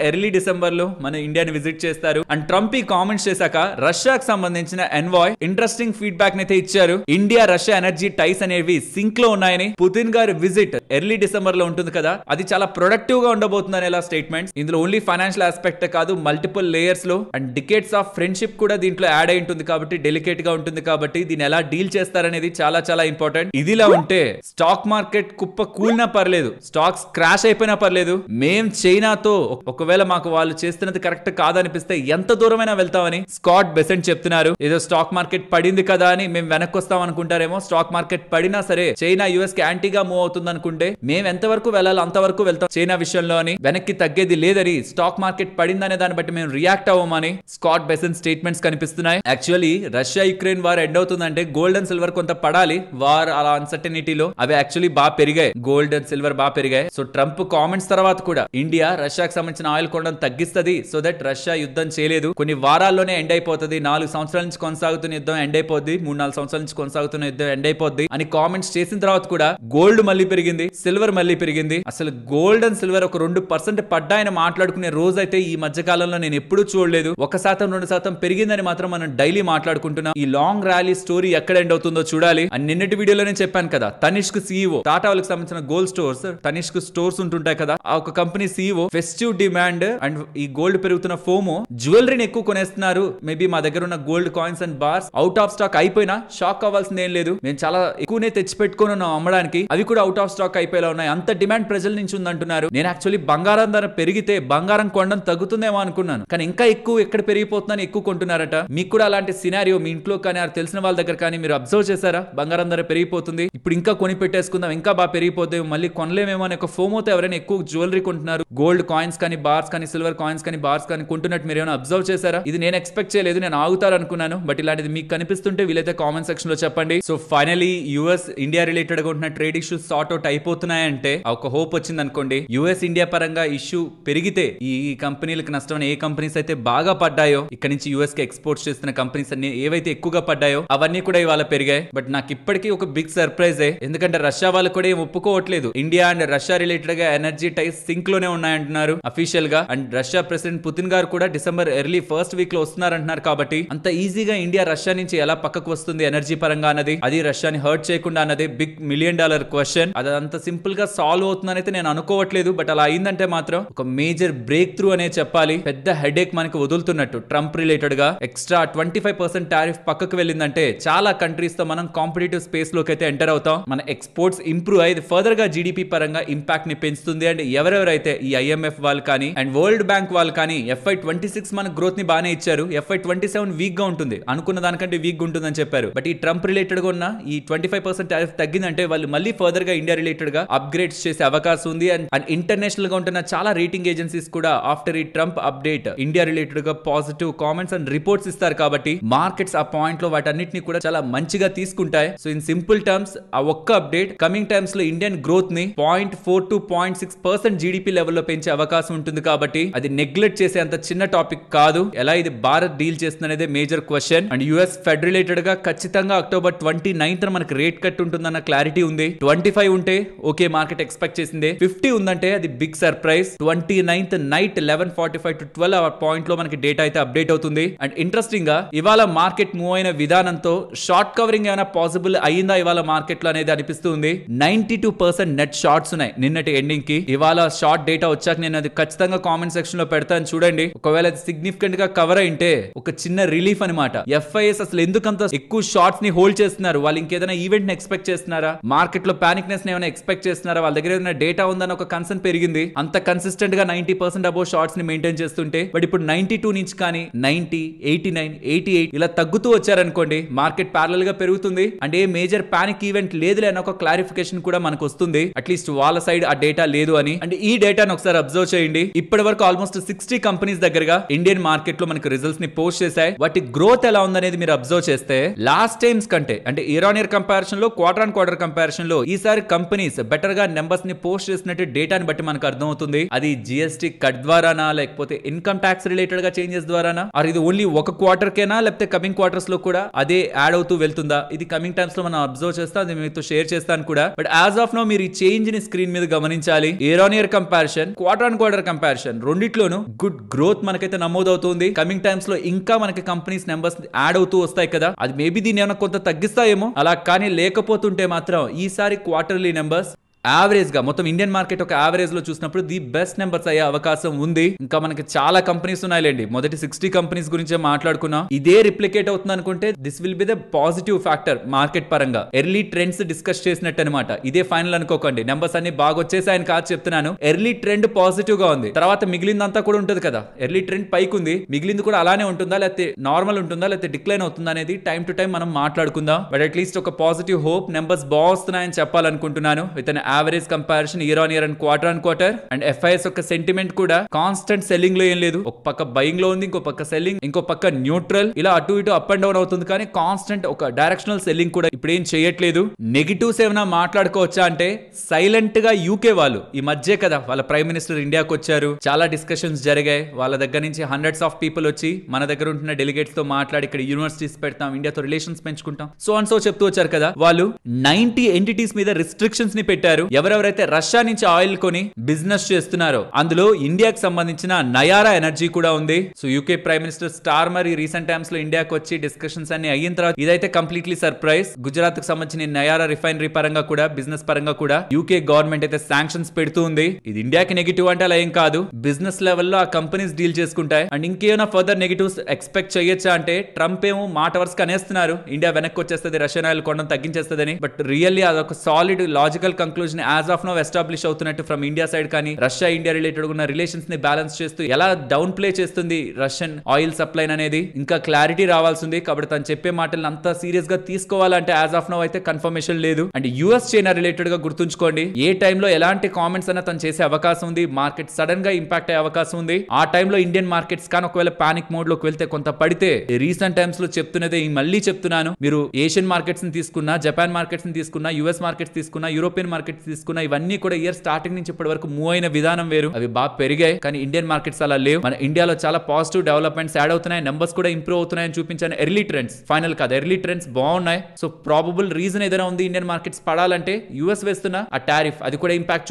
ఎర్లీ డిసెంబర్ లో మన ఇండియాని విజిట్ చేస్తారు. అండ్ ట్రంప్ ఈ కామెంట్స్ చేశాక రష్యాకు సంబంధించిన ఎన్వాయ్ ఇంట్రెస్టింగ్ ఫీడ్బ్యాక్ అయితే ఇచ్చారు. ఇండియా రష్యా ఎనర్జీ టైస్ అనేవి సింక్ లో ఉన్నాయని, పుతిన్ గారి విజిట్ ఎర్లీ డిసెంబర్ లో ఉంటుంది కదా, అది చాలా ప్రొడక్టివ్ గా ఉండబోతుందని ఇలా స్టేట్మెంట్స్. ఇందులో ఓన్లీ ఫైనాన్షియల్ ఆస్పెక్ట్ కాదు, మల్టిపుల్ లేయర్స్ లో అండ్ డికేట్స్ ఆఫ్ ఫ్రెండ్షిప్ కూడా దీంట్లో యాడ్ అయి ఉంటుంది కాబట్టి, డెలికేట్ గా ఉంటుంది కాబట్టి, దీన్ని ఎలా డీల్ చేస్తారనేది చాలా చాలా ఇంపార్టెంట్. ఇదిలా ఉంటే స్టాక్ మార్కెట్ కుప్ప కూలినా పర్లేదు, స్టాక్స్ క్రాష్ అయిపోయినా పర్లేదు, మేం చైనాతో ఒకవేళ మాకు వాళ్ళు చేస్తున్నది కరెక్ట్ కాదనిపిస్తే ఎంత దూరమైనా వెళ్తామని స్కాట్ బెసెంట్ చెప్తున్నారు. ఏదో స్టాక్ మార్కెట్ పడింది కదా అని మేము వెనక్కి వస్తాం అనుకుంటారేమో. స్టాక్ మార్కెట్ పడినా సరే చైనా యుఎస్ కి యాంటీగా మూవ్ అవుతుంది అనుకుంటే మేము ఎంతవరకు వెళ్ళాలి అంతవరకు వెళ్తాం చైనా విషయంలో అని, వెనక్కి తగ్గేది లేదని, స్టాక్ మార్కెట్ పడిందనే దాన్ని బట్టి మేము రియాక్ట్ అవ్వమని స్కాట్ బెసెంట్ స్టేట్మెంట్స్ కనిపిస్తున్నాయి. Actually Russia Ukraine war end అవుతుందంటే గోల్డ్ అండ్ సిల్వర్ కొంత పడాలి. వార్ అలా అన్సర్టనిటీలో అవి యాక్చువల్లీ బాగా పెరిగాయి, గోల్డ్ అండ్ సిల్వర్ బాగా పెరిగాయి. సో ట్రంప్ కామెంట్స్ తర్వాత కూడా ఇండియా రష్యాకి సంబంధించిన ఆయిల్ కొనడం తగ్గిస్తుంది, సో దట్ రష్యా యుద్ధం చేయలేదు, కొన్ని వారాల్లోనే ఎండ్ అయిపోతుంది, 4 సంవత్సరాల నుంచి కొనసాగుతున్న యుద్ధం ఎండ్ అయిపోద్ది, 3-4 సంవత్సరాల నుంచి కొనసాగుతున్న యుద్ధం ఎండ్ అయిపోద్ది అని కామెంట్స్ చేసిన తర్వాత కూడా గోల్డ్ మళ్ళీ పెరిగింది, సిల్వర్ మళ్ళీ పెరిగింది. అసలు గోల్డ్ అండ్ సిల్వర్ ఒక 2% పడ్డాయని మాట్లాడుకునే రోజు అయితే ఈ మధ్య కాలంలో నేను ఎప్పుడూ చూడలేదు. 1%-2% పెరిగిందని మాత్రం మనం డైలీ మాట్లాడుకుంటున్నాం. ఈ లాంగ్ ర్యాలీ స్టోరీ ఎక్కడ ఎండ్ అవుతుందో చూడాలి. అండ్ నిన్నటి వీడియోలో నేను చెప్పాను కదా, తనిష్క్ CEO, టాటా వాళ్ళకి సంబంధించిన గోల్డ్ స్టోర్స్, తనిష్క్ స్టోర్స్ ఉంటుంటాయి కదా, ఆ ఒక company CEO festive demand and ఈ గోల్డ్ పెరుగుతున్న ఫోమో జ్యువెలరీని ఎక్కువ కొనేస్తున్నారు, మేబీ మా దగ్గర ఉన్న gold coins and bars out of stock అయిపోయినా షాక్ అవ్వాల్సింది ఏం లేదు, మేము చాలా ఎక్కువనే తెచ్చి పెట్టుకుని ఉన్నాం అమ్మడానికి, అవి కూడా అవుట్ ఆఫ్ స్టాక్ అయిపోయేలా ఉన్నాయి, అంత డిమాండ్ ప్రజల నుంచి ఉందంటున్నారు. నేను యాక్చువల్లీ బంగారం ధర పెరిగితే బంగారం కొనడం తగ్గుతుందేమో అనుకున్నాను, కానీ ఇంకా ఎక్కువ ఎక్కడ పెరిగిపోతుందని ఎక్కువ కొంటున్నారట. మీకు కూడా అలాంటి సినారియో మీ ఇంట్లో కానీ తెలిసిన వాళ్ళ దగ్గర కానీ మీరు అబ్జర్వ్ చేశారా? బంగారం ధర పెరిగిపోతుంది, ఇప్పుడు ఇంకా కొని పెట్టేసుకుందాం, ఇంకా బాగా పెరిగిపోతే మళ్ళీ కొనలేమేమో అనే ఒక ఫోమోతో ఎవరైనా ఎక్కువ జ్యువెలరీ కొంటున్నారు, గోల్డ్ కాయిన్స్ కానీ బార్స్ కానీ సిల్వర్ కాయిన్స్ కానీ బార్స్ కానీ కొంటున్నట్టు మీరు ఏమైనా అబ్జర్వ్ చేశారా? ఇది నేను ఎక్స్పెక్ట్ చేయలేదు, నేను ఆగుతారు అనుకున్నాను, బట్ ఇలాంటిది మీకు కనిపిస్తుంటే వీలైతే కామెంట్ సెక్షన్ లో చెప్పండి. So finally US India related గా ఉంటున్న ట్రేడ్ ఇష్యూస్ సార్ట్ అవుట్ అయిపోతున్నాయంటే ఒక హోప్ వచ్చింది అనుకోండి. యుఎస్ ఇండియా పరంగా ఇష్యూ పెరిగితే ఈ కంపెనీలకు నష్టం, ఏ కంపెనీస్ అయితే బాగా పడ్డాయో, ఇక్కడ నుంచి యుఎస్ కి ఎక్స్పోర్ట్స్ చేస్తున్న కంపెనీస్ అన్ని ఏవైతే ఎక్కువగా పడ్డాయో అవన్నీ కూడా ఇవాళ పెరిగాయి. బట్ నాకు ఇప్పటికీ ఒక బిగ్ సర్ప్రైజ్, ఎందుకంటే రష్యా వాళ్ళు కూడా ఏం ఒప్పుకోవట్లేదు, ఇండియా అండ్ రష్యా రిలేటెడ్ గా ఎనర్జీ టైస్ సింక్ లోనే ఉన్నాయంటున్నారు అఫీషియల్ గా. అండ్ రష్యా ప్రెసిడెంట్ పుతిన్ గారు కూడా డిసెంబర్ ఎర్లీ ఫస్ట్ వీక్ లో వస్తున్నారంటున్నారు. కాబట్టి అంత ఈజీగా ఇండియా రష్యా నుంచి ఎలా పక్కకు వస్తుంది ఎనర్జీ పరంగా అన్నది, అది రష్యాని హర్ట్ చేయకుండా అన్నది బిగ్ $1 మిలియన్ క్వశ్చన్. అది అంత సింపుల్ గా సాల్వ్ అవుతుందని అయితే నేను అనుకోవట్లేదు, బట్ అలా అయిందంటే మాత్రం ఒక మేజర్ బ్రేక్ త్రూ అనే చెప్పాలి. పెద్ద హెడేక్ మనకి వదులుతున్నట్టు ట్రంప్ రిలేటెడ్ గా. ఎక్స్ట్రా 25% టారిఫ్ పక్కకు వెళ్ళిందంటే చాలా కంట్రీస్ తో మనం కాంపిటేటివ్ స్పేస్ లోకి అయితే ఎంటర్ అవుతాం, మన ఎక్స్పోర్ట్స్ ఇంప్రూవ్ అయ్యి ఫర్దర్ గా జీడిపి పరంగా ఇంపాక్ట్ ని పెంచుతుంది. అండ్ ఎవరెవరైతే ఈ IMF వాళ్ళు కానీ అండ్ వరల్డ్ బ్యాంక్ వాళ్ళు కానీ FY26 మన గ్రోత్ ని బాగానే ఇచ్చారు, FY27 వీక్ గా ఉంటుంది, అనుకున్న దానికంటే వీక్ గా ఉంటుందని చెప్పారు. బట్ ఈ ట్రంప్ రిలేటెడ్ గా ఉన్న ఈ 25% టారిఫ్ తగ్గిందంటే వాళ్ళు మళ్ళీ ఫర్దర్ గా ఇండియా రిలేటెడ్ గా అప్గ్రేడ్స్ చేసే అవకాశం ఉంది. అండ్ ఇంటర్నేషనల్ గా ఉంటున్న చాలా రేటింగ్ ఏజెన్సీస్ కూడా ఆఫ్టర్ ఈ ట్రంప్ అప్డేట్ ఇండియా రిలేటెడ్ గా పాజిటివ్ కామెంట్స్ అండ్ రిపోర్ట్స్ ఇస్తారు. కాబట్టి మార్కెట్స్ ఆ పాయింట్ లో వాటన్నిటిని కూడా చాలా మంచిగా తీసుకుంటాయి. సో ఇన్ సింపుల్ టర్మ్స్ ఆ ఒక్క అప్డేట్ కమింగ్ టైమ్స్ లో ఇండియన్ గ్రోత్ ని 0.4 to 0.6% జీడిపి లెవెల్లో పెంచే అవకాశం ఉంటుంది. కాబట్టి అది నెగ్లెక్ట్ చేసే అంత చిన్న టాపిక్ కాదు. ఎలా ఇది భారత్ డీల్ చేస్తుంది అనేది major question. And US fed related గా ఖచ్చితంగా అక్టోబర్ 29th మనకి రేట్ కట్ ఉంటుందన్న క్లారిటీ ఉంది. 25 ఉంటే ఓకే మార్కెట్ ఎక్స్పెక్ట్ చేసింది, 50 ఉందంటే అది big surprise. 29th night 11:45 to 12 point లో మనకి డేటా అయితే అప్డేట్ అవుతుంది. అండ్ ఇంట్రెస్టింగ్ గా ఇవాళ మార్కెట్ మూవ్ అయిన విధానంతో షార్ట్ కవరింగ్ ఏమైనా పాసిబుల్ అయ్యిందా ఇవాళ మార్కెట్ లో అనేది అనిపిస్తుంది. 92% నెట్ షార్ట్స్ ఉన్నాయి నిన్నటి ఎండింగ్ కి. ఇవాళ షార్ట్ డేటా వచ్చాక నేను అది ఖచ్చితంగా కామెంట్ సెక్షన్ లో పెడతాను చూడండి. ఒకవేళ అది సిగ్నిఫికెంట్ గా కవర్ అయింటే ఒక చిన్న రిలీఫ్ అనమాట. FIS అసలు ఎందుకంత ఎక్కువ షార్ట్స్ ని హోల్డ్ చేస్తున్నారు, వాళ్ళు ఇంకేదైనా ఈవెంట్ ని ఎక్స్పెక్ట్ చేస్తున్నారా, మార్కెట్ లో పానిక్నెస్ ని ఏమైనా ఎక్స్పెక్ట్ చేస్తున్నారా, వాళ్ళ దగ్గర ఏదైనా డేటా ఉందని ఒక కన్సర్న్ పెరిగింది. అంత కన్సిస్టెంట్ గా 90% అబౌవ్ షార్ట్స్ ని మెయింటైన్ చేస్తుంటే బట్ ఇప్పుడు 92 నుంచి కానీ 90, 89, 88 ఇలా తగ్గుతూ వచ్చారనుకోండి మార్కెట్ ప్యారలల్ గా పెరుగుతుంది. And a major panic event లేదులే అన్న ఒక క్లారిఫికేషన్ కూడా మనకు వస్తుంది. అట్లీస్ట్ వాళ్ళ సైడ్ ఆ డేటా లేదు అని. అండ్ ఈ డేటాను ఒకసారి అబ్జర్వ్ చేయండి. ఇప్పటి వరకు ఆల్మోస్ట్ 60 కంపెనీస్ దగ్గరగా ఇండియన్ మార్కెట్ లో మనకు రిజల్ట్స్ ని పోస్ట్ చేశాయి. వాటి గ్రోత్ ఎలా ఉందనేది మీరు అబ్జర్వ్ చేస్తే లాస్ట్ టైమ్స్ కంటే అంటే ఇయర్ ఆన్ ఇయర్ కంపారిజన్ లో క్వార్టర్ ఆన్ క్వార్టర్ కంపారిజన్ లో ఈసారి కంపెనీస్ బెటర్ గా నెంబర్స్ ని పోస్ట్ చేసినట్టు డేటాని బట్టి మనకు అర్థం అవుతుంది. అది GST కట్ ద్వారానా లేకపోతే ఇన్కమ్ ట్యాక్స్ రిలేటెడ్ గా చేంజెస్ ద్వారానా, ఆర్ ఇది ఓన్లీ ఒక క్వార్టర్ కేనా లేకపోతే కమింగ్ క్వార్టర్స్ లో కూడా అదే యాడ్ అవుతూ వెళ్తుందా? ఇది కమింగ్ టైమ్స్ లో మనం అబ్జర్వ్ చేస్తా, అది మీతో షేర్ చేస్తాను కూడా. బట్ యాజ్ ఆఫ్ నో మీరు ఈ చేంజ్ ని స్క్రీన్ మీద గమనించాలి. Year on year comparison, quarter on quarter comparison రెండిట్లోనూ గుడ్ గ్రోత్ మనకైతే నమోదవుతుంది. కమింగ్ టైమ్స్ లో ఇంకా మనకి కంపెనీస్ నెంబర్స్ యాడ్ అవుతూ వస్తాయి కదా, అది మేబీ దీన్ని ఏమైనా కొంత తగ్గిస్తాయేమో. అలా కానీ లేకపోతుంటే మాత్రం ఈసారి క్వార్టర్లీ నెంబర్స్ యావరేజ్ గా మొత్తం ఇండియన్ మార్కెట్ ఒక యావరేజ్ లో చూసినప్పుడు ది బెస్ట్ నెంబర్స్ అయ్యే అవకాశం ఉంది. ఇంకా మనకి చాలా కంపెనీస్ ఉన్నాయిలేండి, మొదటి 60 కంపెనీస్ గురించే మాట్లాడుకున్నాం. ఇదే రిప్లికేట్ అవుతుంది అనుకుంటే this will be the positive factor market పరంగా. ఎర్లీ ట్రెండ్స్ డిస్కస్ చేసినట్టు అనమాట. ఇదే ఫైనల్ అనుకోకండి, నెంబర్స్ అన్ని బాగా వచ్చేసాయని కాదు చెప్తున్నాను. ఎర్లీ ట్రెండ్ పాజిటివ్ గా ఉంది, తర్వాత మిగిలిందంతా కూడా ఉంటుంది కదా. ఎర్లీ ట్రెండ్ పైకి ఉంది, మిగిలింది కూడా అలానే ఉంటుందా లేకపోతే నార్మల్ ఉంటుందా లేకపోతే డిక్లైన్ అవుతుందా అనేది టైం టు టైం మనం మాట్లాడుకుందాం. బట్ అట్లీస్ట్ ఒక పాజిటివ్ హోప్, నెంబర్స్ బాగుస్తున్నాయని చెప్పాలనుకుంటున్నాను. With an average comparison year on year and quarter on quarter. And FIIs యొక్క సెంటిమెంట్ కూడా కాన్స్టెంట్ సెల్లింగ్ లో ఏం లేదు. ఒక పక్క బయింగ్ లో ఉంది, ఇంకో పక్క సెల్లింగ్, ఇంకో పక్క న్యూట్రల్, ఇలా అటు ఇటు అప్ అండ్ డౌన్ అవుతుంది. కానీ కాన్స్టెంట్ ఒక డైరెక్షనల్ సెల్లింగ్ కూడా ఇప్పుడు ఏం చేయట్లేదు. నెగిటివ్స్ ఏమైనా మాట్లాడుకోవచ్చా అంటే సైలెంట్ గా యూకే వాళ్ళు ఈ మధ్య కదా వాళ్ళ ప్రైమ్ మినిస్టర్ ఇండియాకి వచ్చారు, చాలా డిస్కషన్స్ జరిగాయి. వాళ్ళ దగ్గర నుంచి హండ్రెడ్స్ ఆఫ్ పీపుల్ వచ్చి మన దగ్గర ఉంటున్న డెలిగేట్స్ తో మాట్లాడి ఇక్కడ యూనివర్సిటీస్ పెడతాం, ఇండియాతో రిలేషన్స్ పెంచుకుంటాం, సో అండ్ సో చెప్తూ వచ్చారు కదా. వాళ్ళు 90 ఎంటిటీస్ మీద రిస్ట్రిక్షన్స్ ని పెట్టారు. ఎవరెవరైతే రష్యా నుంచి ఆయిల్ కొని బిజినెస్ చేస్తున్నారో అందులో ఇండియాకి సంబంధించిన నయారా ఎనర్జీ కూడా ఉంది. So UK prime minister Starmer ఈ రీసెంట్ టైమ్స్ లో ఇండియాకి వచ్చి డిస్కషన్స్ అన్ని అయిన తర్వాత ఇదైతే కంప్లీట్లీ సర్ప్రైజ్. గుజరాత్ కు సంబంధించిన నయారా రిఫైనరీ పరంగా కూడా, బిజినెస్ పరంగా కూడా యూకే గవర్నమెంట్ అయితే శాంక్షన్స్ పెడుతూ ఉంది. ఇది ఇండియాకి నెగిటివ్ అంటే అలా ఏం కాదు, బిజినెస్ లెవెల్లో ఆ కంపెనీస్ డీల్ చేసుకుంటాయి. అండ్ ఇంకేమైనా ఫర్దర్ నెగిటివ్స్ ఎక్స్పెక్ట్ చేయొచ్చా అంటే ట్రంప్ ఏమో మాట వరుసగా అనేస్తున్నారు ఇండియా వెనక్కి వచ్చేస్తుంది, రష్యన్ ఆయిల్ కొనడం తగ్గించేస్తుందని. బట్ రియల్లీ అదొక solid logical conclusion as of no establish అవుతున్నట్టు ఫ్రమ్ ఇండియా సైడ్. కానీ రష్యా ఇండియా రిలేటెడ్ ఉన్న రిలేషన్స్ ని బ్యాలెన్స్ చేస్తూ ఎలా డౌన్ ప్లే చేస్తుంది రష్యన్ ఆయిల్ సప్లై అనేది ఇంకా క్లారిటీ రావాల్సింది. కాబట్టి తను చెప్పే మాటలను అంత సీరియస్ గా తీసుకోవాలంటే యాజ్ ఆఫ్ నో అయితే కన్ఫర్మేషన్ లేదు. అండ్ యుఎస్ చైనా రిలేటెడ్ గా గుర్తుంచుకోండి, ఏ టైంలో ఎలాంటి కామెంట్స్ అన్న తను చేసే అవకాశం ఉంది, మార్కెట్ సడన్ గా ఇంపాక్ట్ అయ్యే అవకాశం ఉంది. ఆ టైంలో ఇండియన్ మార్కెట్స్ కానీ ఒకవేళ పానిక్ మోడ్ లోకి వెళ్తే కొంత పడితే, రీసెంట్ టైమ్స్ లో చెప్తున్నదే మళ్ళీ చెప్తున్నాను, మీరు ఏషియన్ మార్కెట్స్ ని తీసుకున్నా, జపాన్ మార్కెట్స్ ని తీసుకున్నా, యుఎస్ మార్కెట్స్ తీసుకున్నా, యూరోపియన్ మార్కెట్స్ తీసుకున్నా, ఇవన్నీ కూడా ఇయర్ స్టార్టింగ్ నుంచి ఇప్పటి వరకు మూవ్ అయిన విధానం వేరు. అవి బాగా పెరిగాయి, కానీ ఇండియన్ మార్కెట్స్ అలా లేవు. మన ఇండియాలో చాలా పాజిటివ్ డెవలప్మెంట్స్ యాడ్ అవుతున్నాయి, నెంబర్స్ కూడా ఇంప్రూవ్ అవుతున్నాయని చూపించాను. ఎర్లీ ట్రెండ్స్ ఫైనల్ కాదు, ఎర్లీ ట్రెండ్స్ బాగున్నాయి. సో ప్రాబబుల్ రీజన్ ఏదైనా ఉంది ఇండియన్ మార్కెట్స్ పడాలంటే యుఎస్ వేస్తున్న ఆ టారిఫ్ అది కూడా ఇంపాక్ట్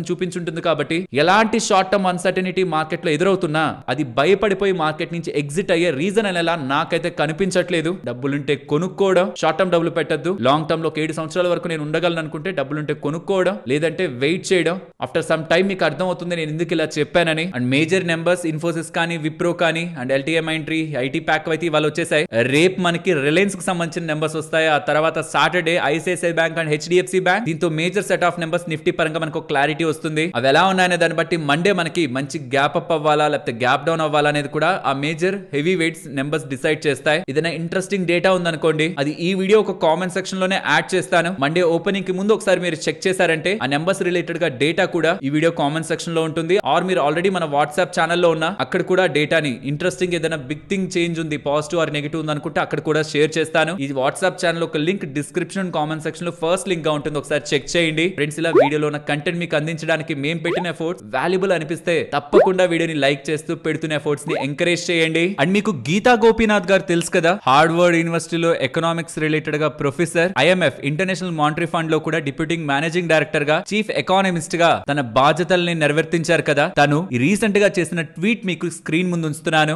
చూపించుంటుంది. కాబట్టి ఎలాంటి షార్ట్ టర్మ్ అన్సర్టనిటీ మార్కెట్ లో ఎదురవుతున్నా అది భయపడిపోయి మార్కెట్ నుంచి ఎగ్జిట్ అయ్యే రీజన్ అనేలా నాకైతే కనిపించట్లేదు. డబ్బులుంటే కొనుక్కోవడం, షార్ట్ టర్మ్ డబ్బులు పెట్టద్దు. లాంగ్ టర్మ్ లో 7 సంవత్సరాల వరకు నేను ఉండగలను అనుకుంటే డబ్బులుంటే కొనుక్కోవడం, లేదంటే వెయిట్ చేయడం. ఆఫ్టర్ సమ్ టైం మీకు అర్థం అవుతుంది నేను ఎందుకు ఇలా చెప్పానని. అండ్ మేజర్ నెంబర్స్ ఇన్ఫోసిస్ కానీ, విప్రో కానీ, and LTM entry, IT pack అయితే వాళ్ళు వచ్చేసాయి. రేపు మనకి రిలయన్స్ కి సంబంధించిన నెంబర్స్ వస్తాయి. ఆ తర్వాత Saturday ICICI bank and HDFC bank, దీంతో major set of numbers Nifty పరంగా మనకు క్లారిటీ వస్తుంది. అవి ఎలా ఉన్నాయనే దాన్ని బట్టి మండే మనకి మంచి గ్యాప్ అప్ అవ్వాలా లేకపోతే గ్యాప్ డౌన్ అవ్వాలా అనేది కూడా ఆ major heavy weights numbers decide చేస్తాయి. ఏదైనా ఇంట్రెస్టింగ్ డేటా ఉందనుకోండి, అది ఈ వీడియో ఒక కామెంట్ సెక్షన్ లోనే యాడ్ చేస్తాను. మండే ఓపెనింగ్ కి ముందు ఒకసారి మీరు చెక్ చేశారంటే ఆ నెంబర్స్ రిలేటెడ్ గా డేటా కూడా ఈ వీడియో కామెంట్ సెక్షన్ లో ఉంటుంది. ఆర్ మీరు ఆల్రెడీ మన వాట్సాప్ ఛానల్లో ఉన్న అక్కడ కూడా డేటాని ఇంట్రెస్టింగ్ ఏదైనా బిగ్ థింగ్ చేంజ్ ఉంది, పాజిటివ్ ఆర్ నెగిటివ్ ఉంది అనుకుంటే అక్కడ కూడా షేర్ చేస్తాను. ఈ వాట్సాప్ ఛానల్ ఒక లింక్ డిస్క్రిప్షన్ కామెంట్ సెక్షన్ లో ఫస్ట్ లింక్ గా ఉంటుంది, ఒకసారి చెక్ చేయండి ఫ్రెండ్స్. ఇలా వీడియోలో ఉన్న కంటెంట్ మీకు అందించడానికి మేము పెట్టిన ఎఫర్ట్స్ వాల్యుబుల్ అనిపిస్తే తప్పకుండా వీడియోని లైక్ చేస్తూ పెడుతున్న ఎఫర్ట్స్ ని ఎంకరేజ్ చేయండి. అండ్ మీకు గీతా గోపీనాథ్ గారు తెలుసు కదా, హార్వర్డ్ యూనివర్సిటీలో ఎకనామిక్స్ రిలేటెడ్ గా professor, IMF international monetary fund లో కూడా డిప్యూటింగ్ మేనేజింగ్ డైరెక్టర్ గా, చీఫ్ ఎకానమిస్ట్ గా తన బాధ్యతల్ని నెరవేర్తించారు కదా. తను రీసెంట్ గా చేసిన ట్వీట్ మీకు స్క్రీన్ ముందు ఉంచుతున్నాను.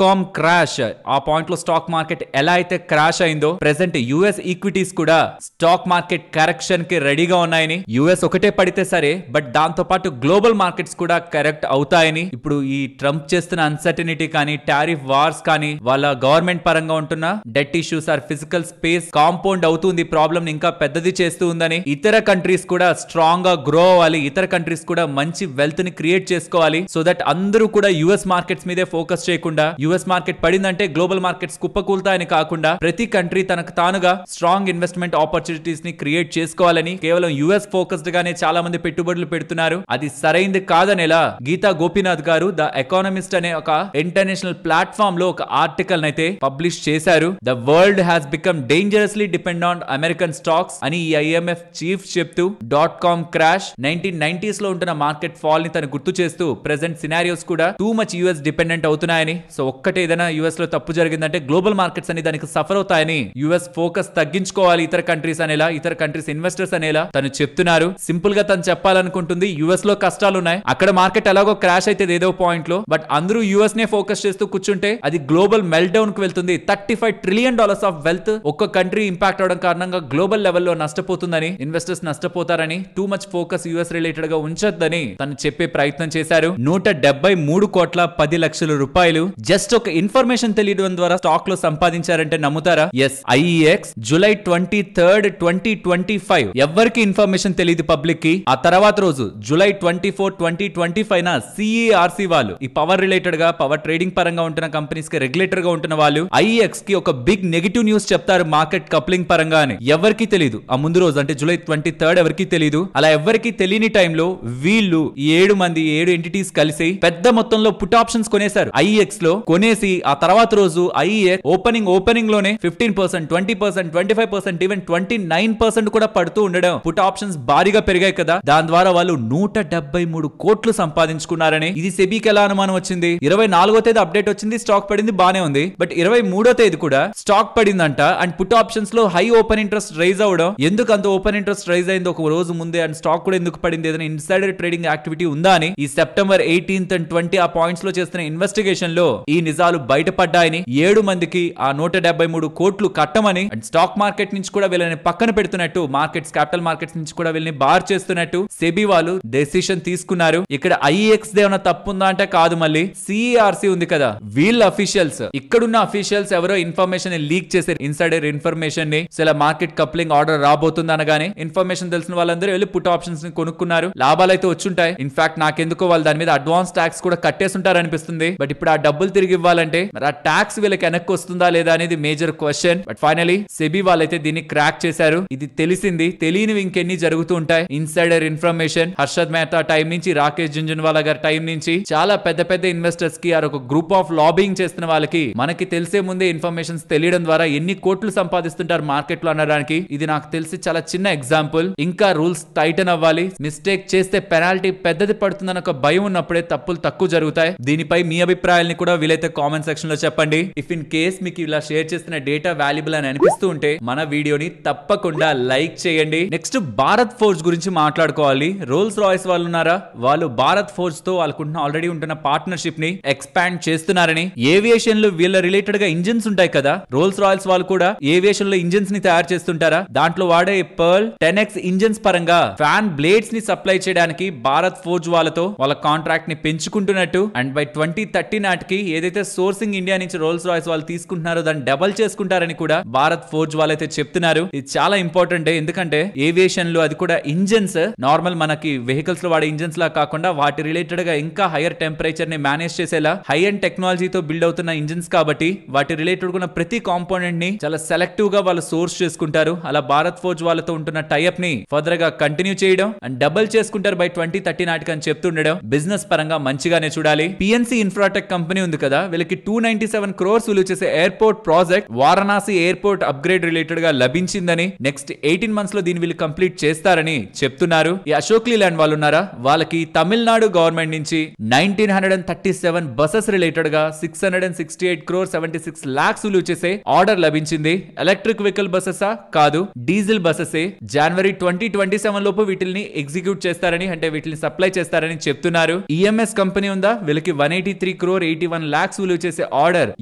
.com క్రాష్, ఆ పాయింట్ లో స్టాక్ మార్కెట్ ఎలా అయితే క్రాష్ అయిందో ప్రెసెంట్ యుఎస్ ఈక్విటీస్ కూడా స్టాక్ మార్కెట్ కరెక్షన్ కి రెడీగా ఉన్నాయని, యుఎస్ ఒకటే పడితే సరే బట్ దాంతో పాటు గ్లోబల్ మార్కెట్స్ కూడా కరెక్ట్ అవుతాయని, ఇప్పుడు ఈ ట్రంప్ చేస్తున్న అన్సర్టనిటీ కానీ, టారిఫ్ వార్స్ కానీ, వాళ్ళ గవర్నమెంట్ పరంగా ఉంటున్న debt issues or physical space compound అవుతుంది, ప్రాబ్లం ఇంకా పెద్దది చేస్తూ ఉందని, ఇతర కంట్రీస్ కూడా స్ట్రాంగ్ గా గ్రో అవ్వాలి, ఇతర కంట్రీస్ కూడా మంచి వెల్త్ ని క్రియేట్ చేసుకోవాలి, సో దట్ అందరూ కూడా యుఎస్ మార్కెట్స్ మీదే ఫోకస్ చేయకుండా, యుఎస్ మార్కెట్ పడిందంటే గ్లోబల్ మార్కెట్స్ కుప్పకూలుతాయని కాకుండా ప్రతి కంట్రీ తనకు తానుగా స్ట్రాంగ్ ఇన్వెస్ట్మెంట్ ఆపర్చునిటీస్ ని క్రియేట్ చేసుకోవాలని కేవలం యుఎస్ ఫోకస్డ్ గానే చాలా మంది పెట్టుబడులు పెడుతున్నారు. అది సరైంది కాదనేలా గీతా గోపీనాథ్ గారు ద ఎకానమిస్ట్ అనే ఒక ఇంటర్నేషనల్ ప్లాట్ఫామ్ లో ఒక ఆర్టికల్ అయితే పబ్లిష్ చేశారు. The world has become dangerously depend on American stocks అని ఈ ఐఎంఎఫ్ చీఫ్ చెప్తూ .com క్రాష్, 1990s లో ఉంటున్న మార్కెట్ ఫాల్ ని తను గుర్తు చేస్తూ ప్రెసెంట్ సినారియోస్ కూడా టూ మచ్ యూఎస్ డిపెండెంట్ అవుతున్నాయని, సో ఒక్కటే ఏదైనా యూఎస్ లో తప్పు జరిగిందంటే గ్లోబల్ మార్కెట్స్ అని దానికి సఫర్ అవుతాయని, యూఎస్ ఫోకస్ తగ్గించుకోవాలి ఇతర కంట్రీస్ అనేలా, ఇతర కంట్రీస్ ఇన్వెస్టర్స్ అనేలా తను చెప్తున్నారు. సింపుల్ గా తను చెప్పాలనుకుంటుంది యూఎస్ లో కష్టాలు ఉన్నాయి, అక్కడ మార్కెట్ ఎలాగో క్రాష్ అయితే ఏదో పాయింట్ లో, బట్ అందరూ యూఎస్ నే ఫోకస్ చేస్తూ కూర్చుంటే అది గ్లోబల్ మెల్ట్ డౌన్ కు వెళ్తుంది. $35 trillion ఆఫ్ వెల్త్ ఒక్క కంట్రీ ఇంపాక్ట్ అవడం కారణంగా గ్లోబల్ లెవెల్లో నష్టపోతుందని, ఇన్వెస్టర్స్ నష్టపోతారని, too much focus US related గా ఉంచొద్దని తను చెప్పే ప్రయత్నం చేశారు. 173,10,00,000 జస్ట్ ఒక ఇన్ఫర్మేషన్ తెలియడం ద్వారా స్టాక్ లో సంపాదించారంటే నమ్ముతారా? ఎస్, ఐఈఎక్స్ జూలై 23rd, 2025 ఎవరికి ఇన్ఫర్మేషన్ తెలియదు పబ్లిక్ కి. ఆ తర్వాత రోజు జూలై 24, 2025 సిఈఆర్సి వాళ్ళు, ఈ పవర్ రిలేటెడ్ గా పవర్ ట్రేడింగ్ పరంగా ఉంటున్న కంపెనీస్ కి రెగ్యులేటర్ గా ఉంటున్న వాళ్ళు ఐఈఎక్స్ కి ఒక బిగ్ నెగటివ్ న్యూస్ చెప్తారు మార్కెట్ కప్లింగ్ పరంగా అని. ఎవరికి తెలియదు ఆ ముందు రోజు, అంటే జూలై 23rd ఎవరికి తెలియదు. అలా ఎవరికి తెలియని టైంలో వీళ్ళు 7 ఎంటిటీస్ కలిసి పెద్ద మొత్తంలో పుట్ ఆప్షన్స్ కొనేశారు ఐఈఎక్స్ లో. కొనేసి ఆ తర్వాత రోజు ఐఈఎక్స్ ఓపెనింగ్ లోనే 15%, 20%, 25%, ఈవెన్ 29% కూడా పడుతూ ఉండడం, పుట్ ఆప్షన్స్ భారీగా పెరిగాయి కదా, దాని ద్వారా వాళ్ళు 173 కోట్లు సంపాదించుకున్నారని. ఇది సెబీకి ఎలా అనుమానం వచ్చింది? 24వ తేదీ అప్డేట్ వచ్చింది, స్టాక్ పడింది, బానే ఉంది. బట్ 23వ తేదీ కూడా స్టాక్ పడిందంట. అండ్ పుట్ ఆప్షన్స్ లో హై ఓపెన్ ఇంట్రెస్ట్ రైజ్ అవడం, ఎందుకు అంత ఓపెన్ ఇంట్రెస్ట్ రైజ్ అయింది ఒక రోజు ముందే, అండ్ స్టాక్ కూడా ఎందుకు పడింది, ఏదైనా ఇన్సైడర్ ట్రేడింగ్ యాక్టివిటీ ఉందా అని ఈ సెప్టెంబర్ 18th and 20 ఆ పాయింట్స్ లో చేస్తున్న ఇన్వెస్టిగేషన్ లో ఈ నిజాలు బయటపడ్డాయని, 7 మందికి ఆ 173 కోట్లు కట్టమని, అండ్ స్టాక్ మార్కెట్ నుంచి కూడా వీళ్ళని పక్కన పెడుతున్నట్టు, మార్కెట్స్ క్యాపిటల్ మార్కెట్స్ నుంచి కూడా వీళ్ళని బార్ చేస్తున్నట్టు సెబీ వాళ్ళు డెసిషన్ తీసుకున్నారు. ఇక్కడ ఐఈఎక్స్ ఏమైనా తప్పు ఉందా అంటే కాదు, మళ్ళీ సిఈఆర్సి ఉంది కదా, వీళ్ళ అఫీషియల్స్, ఇక్కడున్న అఫీషియల్స్ ఎవరో ఇన్ఫర్మేషన్ లీక్ చేశారు, ఇన్సైడర్ ఇన్ఫర్మేషన్ ని. సో ఇలా మార్కెట్ కప్లింగ్ ఆర్డర్ రాబోతుంది అనగానే ఇన్ఫర్మేషన్ తెలిసిన వాళ్ళందరూ వెళ్ళి పుట్ ఆప్షన్స్ ని కొనుక్కున్నారు. లాభాలు అయితే వచ్చుంటాయి. ఇన్ఫాక్ట్ నాకెందుకో వాళ్ళు దాని మీద అడ్వాన్స్ ట్యాక్స్ కూడా కట్టేస్తుంటారు అనిపిస్తుంది. బట్ ఇప్పుడు ఆ డబ్బులు తిరిగి ఇవ్వాలంటే మరి ఆ ట్యాక్స్ వీళ్ళకి వెనక్కి వస్తుందా లేదా అనేది major question. But finally SEBI వాళ్ళైతే దీన్ని క్రాక్ చేశారు. ఇది తెలిసింది, తెలియనివి ఇంకెన్ని జరుగుతూ ఉంటాయి. Insider information Harshad Mehta time నుంచి, రాకేష్ జుంజున్వాలా గారి టైం నుంచి, చాలా పెద్ద పెద్ద ఇన్వెస్టర్స్ కి ఒక గ్రూప్ ఆఫ్ లాబింగ్ చేస్తున్న వాళ్ళకి మనకి తెలిసే ముందే ఇన్ఫర్మేషన్స్ తెలియడం ద్వారా ఎన్ని కోట్లు సంపాదిస్తుంటారు మార్కెట్ లో అనడానికి ఇది నాకు తెలిసి చాలా చిన్న ఎగ్జాంపుల్. ఇంకా రూల్స్ టైటన్ అవ్వాలి, మిస్టేక్ చేస్తే పెనాల్టీ పెద్దది పడుతుందని ఒక భయం ఉన్నప్పుడే తప్పులు తక్కువ జరుగుతాయి. దీనిపై మీ అభిప్రాయాన్ని కూడా వీలైతే కామెంట్ సెక్షన్ లో చెప్పండి. ఇఫ్ ఇన్ కేస్ మీకు ఇలా షేర్ చేస్తున్న డేటా వాల్యుబుల్ అని అనిపిస్తూ ఉంటే మన వీడియోని తప్పకుండా లైక్ చేయండి. నెక్స్ట్ భారత్ ఫోర్జ్ గురించి మాట్లాడుకోవాలి. రోల్స్ రాయ్స్ వాళ్ళు ఉన్నారా, వాళ్ళు భారత్ ఫోర్జ్ తో వాళ్ళకుంటున్న ఆల్రెడీ ఉంటున్న పార్ట్నర్షిప్ ని ఎక్స్పాండ్ చేస్తున్నారని, ఏవియేషన్ లో వీళ్ళ రిలేటెడ్ గా ఇంజిన్స్ ఉంటాయి కదా, రోల్స్ రాయ్స్ వాళ్ళు కూడా ఏవియేషన్ లో ఇంజిన్స్ ని తయారు చేస్తుంటారా, దాంట్లో వాడే పర్ల్ 10X ఇంజిన్స్ పరంగా ఫ్యాన్ బ్లేడ్స్ ని సప్లై చేయడానికి భారత్ ఫోర్జ్ వాళ్ళతో వాళ్ళ కాంట్రాక్ట్ ని పెంచుకుంటున్నట్టు, అండ్ బై 2030 నాటికి ఏదైతే సోర్సింగ్ ఇండియా నుంచి రోల్స్ రాయ్స్ వాళ్ళు తీసుకుంటున్నారో దాన్ని డబల్ చేసుకుంటారని కూడా భారత్ ఫోర్జ్ వాళ్ళైతే చెప్తున్నారు. ఇది చాలా ఇంపార్టెంట్, ఎందుకంటే ఏవియేషన్ లో అది కూడా ఇంజిన్స్, నార్మల్ మనకి వెహికల్స్ లో వాడే ఇంజిన్స్ లా కాకుండా వాటి రిలేటెడ్ గా ఇంకా హైయర్ టెంపరేచర్ ని మేనేజ్ చేసేలా హై అండ్ టెక్నాలజీతో బిల్డ్ అవుతున్న ఇంజిన్స్ కాబట్టి వాటి రిలేటెడ్ ఉన్న ప్రతి కాంపోనెంట్ ని చాలా సెలెక్టివ్ గా వాళ్ళు సోర్స్ చేసుకుంటారు. అలా భారత్ ఫోర్జ్ వాళ్ళతో ఉంటున్న టైఅప్ ని ఫర్దర్ గా కంటిన్యూ చేయడం అండ్ డబుల్ చేసుకుంటారు బై 2030 నాటికి అని చెప్తుండడం బిజినెస్ పరంగా మంచిగానే చూడాలి. పిఎన్సి ఇన్ఫ్రాటెక్ కంపెనీ ఉంది కదా, వీళ్ళకి 297 crores విలువ చేసే airport project Varanasi airport upgrade related గా లభించిందని, నెక్స్ట్ 18 months లో దీన్ని వీళ్ళు కంప్లీట్ చేస్తారని చెప్తున్నారు. ఈ అశోక్ లీలాండ్ వాళ్ళు ఉన్నారా, వాళ్ళకి తమిళనాడు గవర్నమెంట్ నుంచి 1937 బసెస్ రిలేటెడ్ గా 668 crores 76 lakhs విలువ చేసే ఆర్డర్ లభించింది. ఎలక్ట్రిక్ వెహికల్ బసెసా కాదు, డీజిల్ బసెసే. జనవరి 2027 లోపు వీటిని ఎగ్జిక్యూట్ చేస్తారని, అంటే వీటిని సప్లై చేస్తారని చెప్తున్నారు. ఈఎంఎస్ కంపెనీ ఉందా, వీళ్ళకి 183 crore 81 lakhs విలువ చేసే ఆర్డర్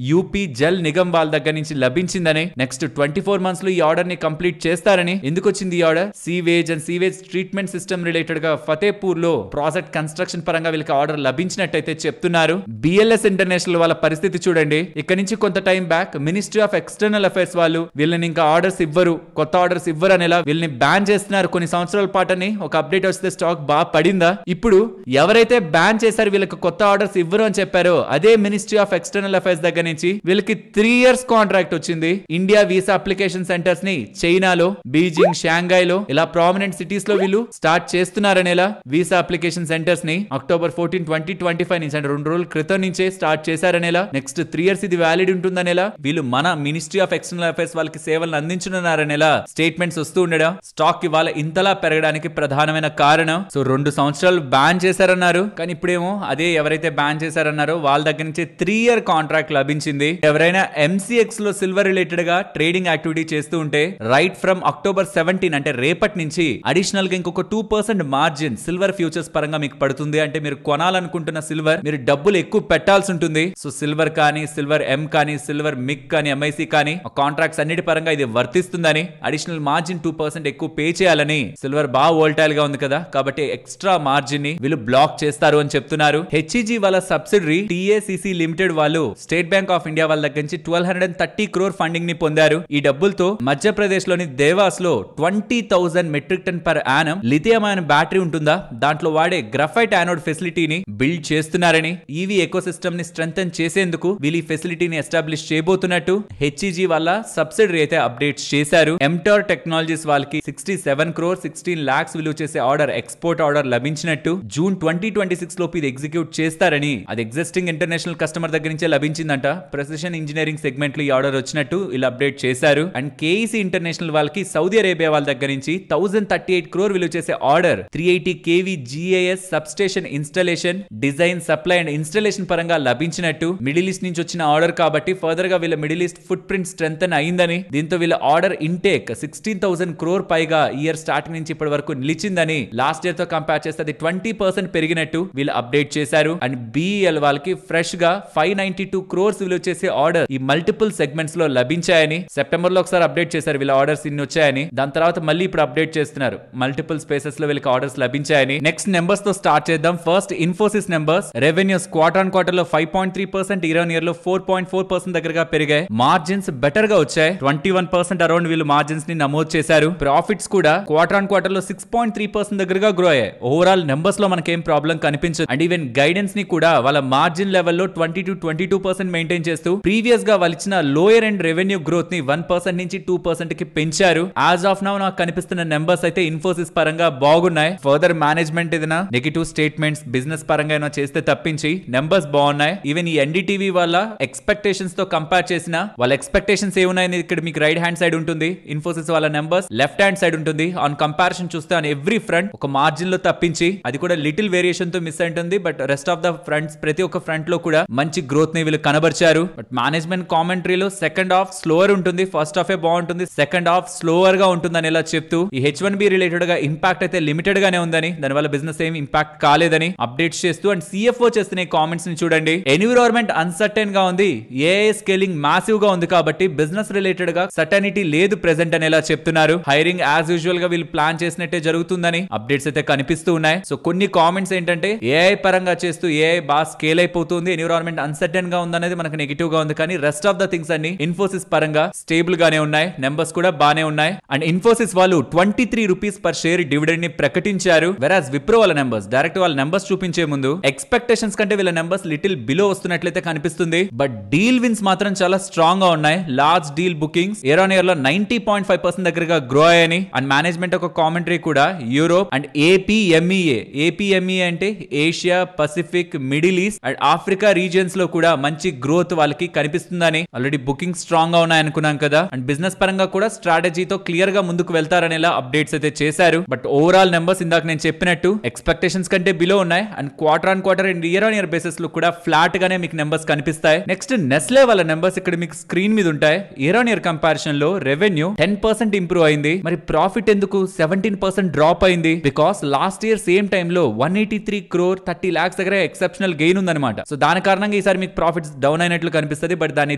యూపీ జల్ నిగమ్ వాళ్ళ దగ్గర నుంచి లభించిందని, నెక్స్ట్ 24 months లో ఈ ఆర్డర్ ని కంప్లీట్ చేస్తారని. ఎందుకు వచ్చింది ఈ order? Sewage and sewage treatment system related గా ఫతేపూర్ లో ప్రాజెక్ట్ కన్స్ట్రక్షన్ పరంగా వీళ్ళకి ఆర్డర్ లభించినట్టయితే చెప్తున్నారు. బిఎల్ఎస్ ఇంటర్నేషనల్ వాళ్ళ పరిస్థితి చూడండి. ఇక్కడ నుంచి కొంత time back ministry of external affairs వాళ్ళు వీళ్ళని ఇంకా ఆర్డర్స్ ఇవ్వరు, కొత్త ఆర్డర్స్ ఇవ్వరు అనేలా వీళ్ళని బ్యాన్ చేస్తున్నారు కొన్ని సంవత్సరాల పాటని. ఒక అప్డేట్ వస్తే స్టాక్ బాగా పడిందా? ఇప్పుడు ఎవరైతే బ్యాన్ చేశారు వీళ్ళకి కొత్త ఆర్డర్స్ ఇవ్వరు అని చెప్పారో అదే మినిస్ట్రీ ఆఫ్ ఎక్స్టర్నల్ అఫైర్స్ దగ్గర నుంచి వీళ్ళకి 3 years కాంట్రాక్ట్ వచ్చింది. ఇండియా వీసా అప్లికేషన్ సెంటర్స్ ని చైనాలో, బీజింగ్, షాంఘై లో ఇలా ప్రామినెంట్ సిటీస్ లో వీళ్ళు స్టార్ట్ చేస్తున్నారనేలా వీసా అప్లికేషన్ సెంటర్స్ ని October 14, 2025 నుంచి, అంటే 2 రోజుల క్రితం నుంచే స్టార్ట్ చేశారనేలా, నెక్స్ట్ 3 years ఇది వ్యాలిడ్ ఉంటుందనేలా, వీళ్ళు మన మినిస్ట్రీ ఆఫ్ ఎక్స్టర్నల్ అఫైర్స్ వాళ్ళకి సేవలను అందించనున్నారనేలా స్టేట్మెంట్స్ వస్తూ ఉండడం స్టాక్ ఇవాళ ఇవాళ ఇంతలా పెరగడానికి ప్రధానమైన కారణం. సో 2 సంవత్సరాలు బ్యాన్ చేశారన్నారు, కానీ ఇప్పుడేమో అదే ఎవరైతే బ్యాన్ చేశారన్నారో వాళ్ళ దగ్గర నుంచి 3 year కాంట్రాక్ట్ లభించింది. ఎవరైనా MCX లో సిల్వర్ రిలేటెడ్ గా ట్రేడింగ్ యాక్టివిటీ చేస్తూ ఉంటే రైట్ ఫ్రమ్ October 17 అంటే రేపటి నుంచి అడిషనల్ గా ఇంకొక 2% మార్జిన్ సిల్వర్ ఫ్యూచర్స్ పరంగా మీకు పడుతుంది. అంటే మీరు కొనాలనుకుంటున్న సిల్వర్ మీరు డబ్బులు ఎక్కువ పెట్టాల్సి ఉంటుంది. సో సిల్వర్ కానీ, సిల్వర్ M కానీ, సిల్వర్ మిక్ కానీ, MIC కానీ కాంట్రాక్ట్స్ అన్నిటి పరంగా ఇది వర్తిస్తుందని, అడిషనల్ మార్జిన్ 2% ఎక్కువ పే చేయాలని, సిల్వర్ బాగా వోల్టైల్ గా ఉంది కదా కాబట్టి ఎక్స్ట్రా మార్జిన్ ని వీళ్ళు బ్లాక్ చేస్తారు అని చెప్తున్నారు. HEG వాళ్ళ సబ్సిడరీ TACC లిమిటెడ్ వాళ్ళు స్టేట్ బ్యాంక్ ఆఫ్ ఇండియా వాళ్ళ దగ్గర నుంచి 1230 crore ఫండింగ్ ని పొందారు. ఈ డబ్బులతో మధ్యప్రదేశ్ లోని దేవాస్ లో 20,000 metric ton per annum lithium ion battery ఉంటుందా, దాంట్లో వాడే గ్రాఫైట్ యానోడ్ ఫెసిలిటీని బిల్డ్ చేస్తున్నారని, ఈవీ ఎకోసిస్టమ్ ని స్ట్రెంథెన్ చేసేందుకు వీళ్ళు ఈ ఫెసిలిటీని ఎస్టాబ్లిష్ చేయబోతున్నట్టు HEG వాళ్ళ సబ్సిడరీ అయితే అప్డేట్స్ చేశారు. ఎంటార్ టెక్నాలజీస్ వాళ్ళకి 67 crore 16 lakhs విలువ చేసే ఆర్డర్, ఎక్స్పోర్ట్ ఆర్డర్ లభించినట్టు, జూన్ 2026 లోపు ఇది ఎగ్జిక్యూట్ చేస్తారని, అది ఎగ్జిస్టింగ్ ఇంటర్నేషనల్ కస్టమర్ దగ్గర నుంచే లభించిందంట. ప్రెసిషన్ ఇంజనీరింగ్ సెగ్మెంట్ లో ఈ ఆర్డర్ వచ్చినట్టు ఇలా అప్డేట్ చేశారు. అండ్ KEC ఇంటర్నేషనల్ వాళ్ళకి సౌదీ అరేబియా వాళ్ళ దగ్గర నుంచి 1038 crore విలువ చేసే order, 380 kV GIS substation installation, design, supply and installation పరంగా లభించినట్టు. మిడిల్ ఈస్ట్ నుంచి వచ్చిన ఆర్డర్ కాబట్టి ఫర్దర్ గా వీళ్ళ middle east foot print strengthen అయిందని, దీంతో వీళ్ళ ఆర్డర్ ఇంటేక్ 16,000 crore పైగా ఇయర్ స్టార్టింగ్ నుంచి ఇప్పటి వరకు నిలిచిందని, లాస్ట్ ఇయర్ తో కంపేర్ చేస్తే అది 20% పెరిగినట్టు వీళ్ళు అప్డేట్ చేశారు. అండ్ BEL వాళ్ళకి ఫ్రెష్ గా 592 crores విలువ చేసే ఆర్డర్ ఈ మల్టిపుల్ సెగ్మెంట్స్ లో లభించాయని, సెప్టెంబర్ లో ఒకసారి అప్డేట్ చేశారు వీళ్ళ ఆర్డర్స్ ఇన్ని వచ్చాయని, దాని తర్వాత మళ్ళీ ఇప్పుడు అప్డేట్ చేస్తున్నారు మల్టిపుల్ స్పేసెస్ లో వీళ్ళకి ఆర్డర్స్ లభించాయని. నెక్స్ట్ నెంబర్స్ తో స్టార్ట్ చేద్దాం. First Infosys numbers. Revenues quarter on quarter లో 5.3%, ఇయర్ ఆన్ ఇయర్ లో 4.4% దగ్గరగా పెరిగాయి. మార్జిన్స్ బెటర్ గా వచ్చాయి, 21% అరౌండ్ వీళ్ళు మార్జిన్స్ ని నమోదు చేశారు. ప్రాఫిట్స్ కూడా క్వార్టర్ ఆన్ క్వార్టర్ లో 6.3% దగ్గరగా గ్రో అయ్యాయి. ఓవరాల్ నెంబర్స్ లో మనకేం ప్రాబ్లం కనిపించదు. అండ్ ఈవెన్ గైడెన్స్ ని కూడా వాళ్ళ మార్జిన్ లెవెల్లో 20 to 22% మెయింటైన్ చేస్తూ ప్రీవియస్ గా వాళ్ళు ఇచ్చిన లోయర్ అండ్ రెవెన్యూ గ్రోత్ ని 1% నుంచి 2% కి పెంచారు. యాజ్ ఆఫ్ నౌ నాకు కనిపిస్తున్న నెంబర్స్ అయితే ఇన్ఫోసిస్ పరంగా బాగున్నాయి. ఫర్దర్ మేనేజ్మెంట్ ఏదైనా నెగటివ్ స్టేట్మెంట్స్ బిజినెస్ పరంగా ఏమైనా చేస్తే తప్పించి నెంబర్స్ బాగున్నాయి. ఈవెన్ ఈ NDTV వాళ్ళ ఎక్స్పెక్టేషన్స్ తో కంపేర్ చేసిన వాళ్ళ ఎక్స్పెక్టేషన్స్ ఏమున్నాయని ఇక్కడ మీకు రైట్ హ్యాండ్ సైడ్ ఉంటుంది, ఇన్ఫోసిస్ వాళ్ళ నెంబర్స్ లెఫ్ట్ హ్యాండ్ సైడ్ ఉంటుంది. ఆన్ కంపారిజన్ చూస్తే ఆన్ ఎవ్రీ ఫ్రంట్ ఒక మార్జిన్ లో తప్పించి అది కూడా లిటిల్ వేరియేషన్ తో మిస్ ఉంటుంది. But rest of the fronts ప్రతి ఒక్క ఫ్రంట్ లో కూడా మంచి గ్రోత్ ని వీళ్ళు కనబరిచారు. బట్ మేనేజ్మెంట్ కామెంటరీలో సెకండ్ హాఫ్ స్లోవర్ ఉంటుంది, ఫస్ట్ హాఫ్ బాగుంటుంది, సెకండ్ హాఫ్ స్లోవర్ గా ఉంటుందని ఇలా చెప్తూ ఈ H1B రిలేటెడ్ గా ఇంపాక్ట్ అయితే లిమిటెడ్ గానే ఉందని, దానివల్ల బిజినెస్ ఏమి ఇంపాక్ట్ కాలేదని అప్డేట్స్ చేస్తూ అండ్ CFO చేస్తున్న కామెంట్స్ ని చూడండి. ఎన్విరాన్మెంట్ అన్సర్టైన్ గా ఉంది, AI స్కేలింగ్ మాసివ్ గా ఉంది కాబట్టి బిజినెస్ రిలేటెడ్ గా సర్టనిటీ లేదు ప్రెసెంట్ అని ఇలా చెప్తున్నారు. హైరింగ్ యాజ్ యూజువల్ గా వీళ్ళు ప్లాన్ చేసినట్టే జరుగుతుందని అప్డేట్స్ అయితే కనిపిస్తూ ఉన్నాయి. సో కొన్ని కామెంట్స్ ఏంటంటే AI పరంగా చేస్తూ AI బాగా స్కేల్ అయిపోతుంది, ఎన్విరాన్మెంట్ అన్సర్టైన్ గా ఉందనేది మనకు నెగిటివ్ గా ఉంది, కానీ రెస్ట్ ఆఫ్ ద థింగ్స్ అన్ని ఇన్ఫోసిస్ పరంగా స్టేబుల్ గానే ఉన్నాయి, నెంబర్స్ కూడా బానే ఉన్నాయి. అండ్ ఇన్ఫోసిస్ వాళ్ళు 23 రూపీస్ పర్ షేర్ డివిడెండ్ ని ప్రకటించారు. వెరాజ్ విప్రో వాళ్ళ నెంబర్స్ డైరెక్ట్ వాళ్ళ నెంబర్స్ చూపించే ముందు ఎక్స్పెక్టేషన్స్ కంటే వీళ్ళ నెంబర్స్ లిటిల్ బిలో వస్తున్నట్లయితే కనిపిస్తుంది. బట్ డీల్ విన్స్ మాత్రం చాలా స్ట్రాంగ్ గా ఉన్నాయి. Large deal bookings year on year లో 90.5% దగ్గరగా గ్రో అయ్యాయని. అండ్ మేనేజ్మెంట్ ఒక కామెంటరీ కూడా యూరోప్ అండ్ APMEA అంటే Asia Pacific middle east and Africa regions లో కూడా మంచి గ్రోత్ వాళ్ళకి కనిపిస్తుందని, ఆల్రెడీ బుకింగ్ స్ట్రాంగ్ గా ఉన్నాయి అనుకున్నాం కదా. అండ్ బిజినెస్ పరంగా కూడా స్ట్రాటజీతో క్లియర్ గా ముందుకు వెళ్తారనేలా అప్డేట్స్ అయితే చేశారు. బట్ ఓవరాల్ నెంబర్స్ ఇందాక నేను చెప్పినట్టు ఎక్స్పెక్టేషన్స్ కంటే బిలో ఉన్నాయి. And quarter on quarter and year on year basis లో కూడా ఫ్లాట్ గానే మీకు నెంబర్స్ కనిపిస్తాయి. నెక్స్ట్ నెస్లే వాళ్ళ నెంబర్స్ ఇక్కడ మీకు స్క్రీన్ మీద ఉంటాయి. ఇయర్ ఆన్ ఇయర్ కంపారిజన్ లో రెవెన్యూ 10% ఇంప్రూవ్ అయింది, మరి ప్రాఫిట్ ఎందుకు 17% డ్రాప్ అయింది? Because last year same time లో 183 crore 30 lakhs దగ్గర ఎక్సెప్షనల్ గెయిన్ ఉందన్నమాట. సో దాని కారణంగా ఈసారి మీకు ప్రాఫిట్స్ డౌన్ అయినట్లు కనిపిస్తుంది. బట్ దాన్ని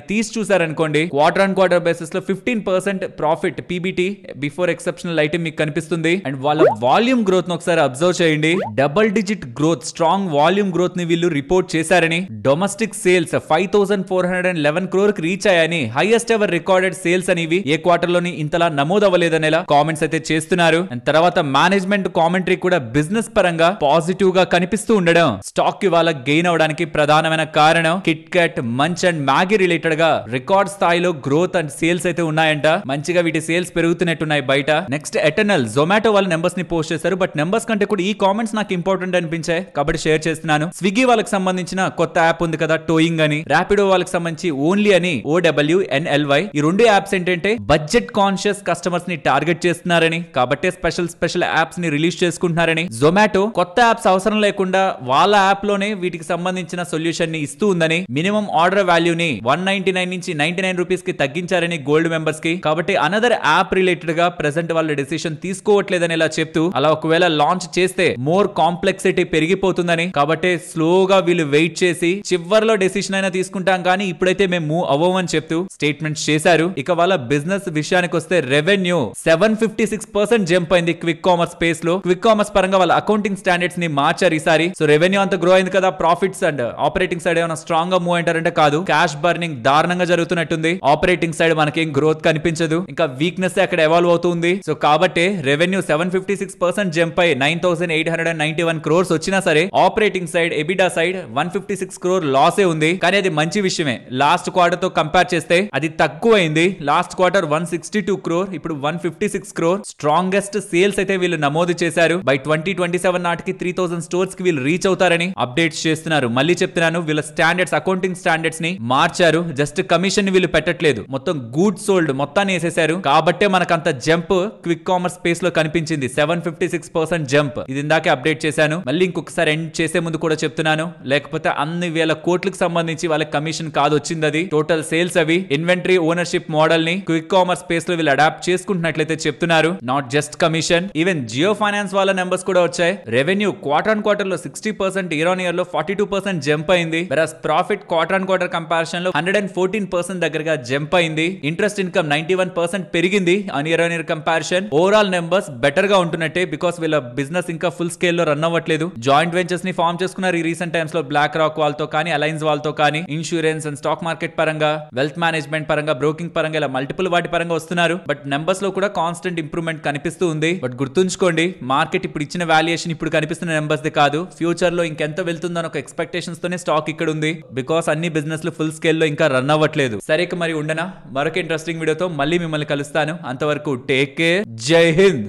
తీసి చూసారనుకోండి క్వార్టర్ ఆన్ క్వార్టర్ బేసిస్ లో 15% profit PBT before exceptional item మీకు కనిపిస్తుంది. అండ్ వాళ్ళ వాల్యూమ్ గ్రోత్ ను ఒకసారి అబ్జర్వ్ చేయండి. Double digit growth, strong volume growth ని వీళ్ళు రిపోర్ట్ చేశారని. డొమెస్టిక్ సేల్స్ 5,411 crore కి రీచ్ అయ్యాయని, హైయెస్ట్ ఎవర్ రికార్డెడ్ సేల్స్ అనేవి ఏ క్వార్టర్ లోని ఇంతలా నమోదు అవ్వలేదనేలా కామెంట్స్ అయితే చేస్తున్నారు. అండ్ తర్వాత మేనేజ్మెంట్ కామెంటరీ కూడా బిజినెస్ పరంగా పాజిటివ్ గా కనిపిస్తూ ఉండడం స్టాక్ ఇవాళ గెయిన్ అవడానికి ప్రధానమైన కారణం. KitKat, Munch and Maggi related గా రికార్డ్ స్థాయిలో గ్రోత్ అండ్ సేల్స్ అయితే ఉన్నాయంట. మంచిగా వీటి సేల్స్ పెరుగుతున్నట్టున్నాయి బయట. నెక్స్ట్ ఎటర్నల్ జొమాటో వాళ్ళ నెంబర్స్ ని పోస్ట్ చేశారు. బట్ నెంబర్స్ కంటే కూడా ఈ కామెంట్స్ నాకు ఇంపార్టెంట్ అనిపించాయి కాబట్టి షేర్ చేస్తున్నాను. స్విగ్గీ వాళ్ళకి సంబంధించిన కొత్త యాప్ ఉంది కదా టోయింగ్ అని, ర్యాపిడో వాళ్ళకి సంబంధించి ఓన్లీ అని OWNLY, ఈ రెండు యాప్స్ ఏంటంటే బడ్జెట్ కాన్షియస్ కస్టమర్స్ ని టార్గెట్ చేస్తున్నారని, కాబట్టే స్పెషల్ యాప్స్ ని రిలీజ్ చేసుకుంటున్నారని, జొమాటో కొత్త యాప్స్ అవసరం లేకుండా వాళ్ళ యాప్ లోనే వీటికి సంబంధించిన సొల్యూషన్ ని ఇస్తూ ఉందని, మినిమం ఆర్డర్ వాల్యూని 199 నుంచి 99 రూపీస్ కి తగ్గించారని గోల్డ్ మెంబర్స్ కి. కాబట్టి అనదర్ యాప్ రిలేటెడ్ గా ప్రెసెంట్ వాళ్ళ డెసిషన్ తీసుకోవట్లేదని ఇలా చెప్తూ, అలా ఒకవేళ లాంచ్ చేస్తే మోర్ కాంప్లెక్సిటీ పెరిగిపోతుందని, కాబట్టి స్లోగా వీళ్ళు వెయిట్ చేసి చివర్లో డెసిషన్ అయినా తీసుకుంటాం కానీ ఇప్పుడైతే మేము మూవ్ అవ్వమని చెప్తూ స్టేట్మెంట్స్ చేశారు. ఇక వాళ్ళ బిజినెస్ విషయానికి వస్తే రెవెన్యూ 756% జంప్ అయింది క్విక్ కామర్స్ స్పేస్ లో. క్విక్ కామర్స్ పరంగా వాళ్ళ అకౌంటింగ్ స్టాండర్డ్స్ ని మార్చారు ఈసారి. సో రెవెన్యూ అంత గ్రో అయింది కదా, ప్రాఫిట్స్ అండ్ ఆపరేటింగ్ సైడ్ ఏమైనా స్ట్రాంగ్ గా మూవ్ అంటారంటే కాదు, క్యాష్ బర్నింగ్ దారుణంగా జరుగుతున్నట్టుంది. ఆపరేటింగ్ సైడ్ మనకేం గ్రోత్ కనిపించదు, ఇంకా వీక్నెస్ అక్కడ ఎవాల్వ్ అవుతుంది. సో కాబట్టి రెవెన్యూ 756% జంప్ అయి 9891 క్రోర్స్ వచ్చినా సరే ఆపరేటింగ్ సైడ్ ఎబిడా సైడ్ 156 క్రోర్ లాసే ఉంది. కానీ అది మంచి విషయమే. లాస్ట్ క్వార్టర్ తో కంపేర్ చేస్తే అది తక్కువైంది. లాస్ట్ క్వార్టర్ 162 క్రోర్, ఇప్పుడు 156 క్రోర్. స్ట్రాంగెస్ట్ సేల్స్ అయితే వీళ్ళు నమోదు చేశారు. బై 2027 నాటికి 3000 స్టోర్స్ కి వీళ్ళు రీచ్ అవుతారని అప్డేట్స్ చేస్తున్నారు. మళ్ళీ చెప్తున్నాను, వీళ్ళ స్టాండర్డ్స్ అకౌంటింగ్ స్టాండర్డ్స్ ని మార్చారు. జస్ట్ కమిషన్ ని వీళ్ళు పెట్టట్లేదు, మొత్తం గూడ్స్ సోల్డ్ మొత్తాన్ని వేసేశారు. కాబట్టే మనకంత జంప్ క్విక్ కామర్స్ స్పేస్ లో కనిపించింది. 756% జంప్. ఇది ఇందాకే అప్డేట్ చేశాను. మళ్ళీ ఇంకొకసారి ఎండ్ చేసే ముందు కూడా చెప్తున్నాను, లేకపోతే అన్ని వేల కోట్లకు సంబంధించి వాళ్ళకి కమిషన్ కాదు వచ్చింది, అది టోటల్ సేల్స్. అవి ఇన్వెంటరీ ఓనర్షిప్ మోడల్ ని క్విక్ కామర్స్ స్పేస్ లో వీళ్ళు అడాప్ట్ చేసుకుంటున్నట్లయితే చెప్తున్నారు. Not just commission. Even Jio finance వాళ్ళ నెంబర్స్ కూడా వచ్చాయి. రెవెన్యూ క్వార్టర్ ఆన్ క్వార్టర్ లో 60%, ఇయర్ ఆన్ ఇయర్ లో 42% జంప్ అయింది. Versus profit quarter on quarter comparison లో 114% దగ్గరగా జంప్ అయింది. ఇంట్రెస్ట్ ఇన్కమ్ 91% పెరిగింది on year comparison. Overall numbers better గా ఉంటున్నట్టే, బికాస్ వీళ్ళ బిజినెస్ ఇంకా ఫుల్ స్కేల్ లో రన్ అవ్వట్లేదు. జాయింట్ వెంచర్స్ ని ఫార్మ్ చేసుకున్నారు ఈ రీసెంట్ టైమ్స్ లో. బ్లాక్ రాక్ వాళ్ళతో కానీ, అలయన్స్ వాళ్ళతో కానీ, ఇన్సూరెన్స్ అండ్ స్టాక్ మార్కెట్ పరంగా, వెల్త్ మేనేజ్మెంట్ పరంగా, బ్రోకింగ్ పరంగా ఇలా మల్టిపుల్ వాటి పరంగా వస్తున్నారు. బట్ నెంబర్స్ లో కూడా కాన్స్టెంట్ ఇంప్రూవ్మెంట్ కనిపిస్తూ ఉంది. బట్ గుర్తుంచుకోండి, మార్కెట్ ఇప్పుడు ఇచ్చిన వాల్యుయేషన్ ఇప్పుడు కనిపిస్తున్న నెంబర్స్ ది కాదు, ఫ్యూచర్ లో ఇంకెంత వెళ్తుందో ఒక ఎక్స్పెక్టేషన్స్ తోనే స్టాక్ ఇక్కడ ఉంది. బికాస్ అన్ని బిజినెస్ లు ఫుల్ స్కేల్ లో ఇంకా రన్ అవ్వట్లేదు. సరే మరి ఉండనా, మరొక ఇంట్రెస్టింగ్ వీడియోతో మళ్ళీ మిమ్మల్ని కలుస్తాను. అంతవరకు టేక్ కేర్. జై హింద్.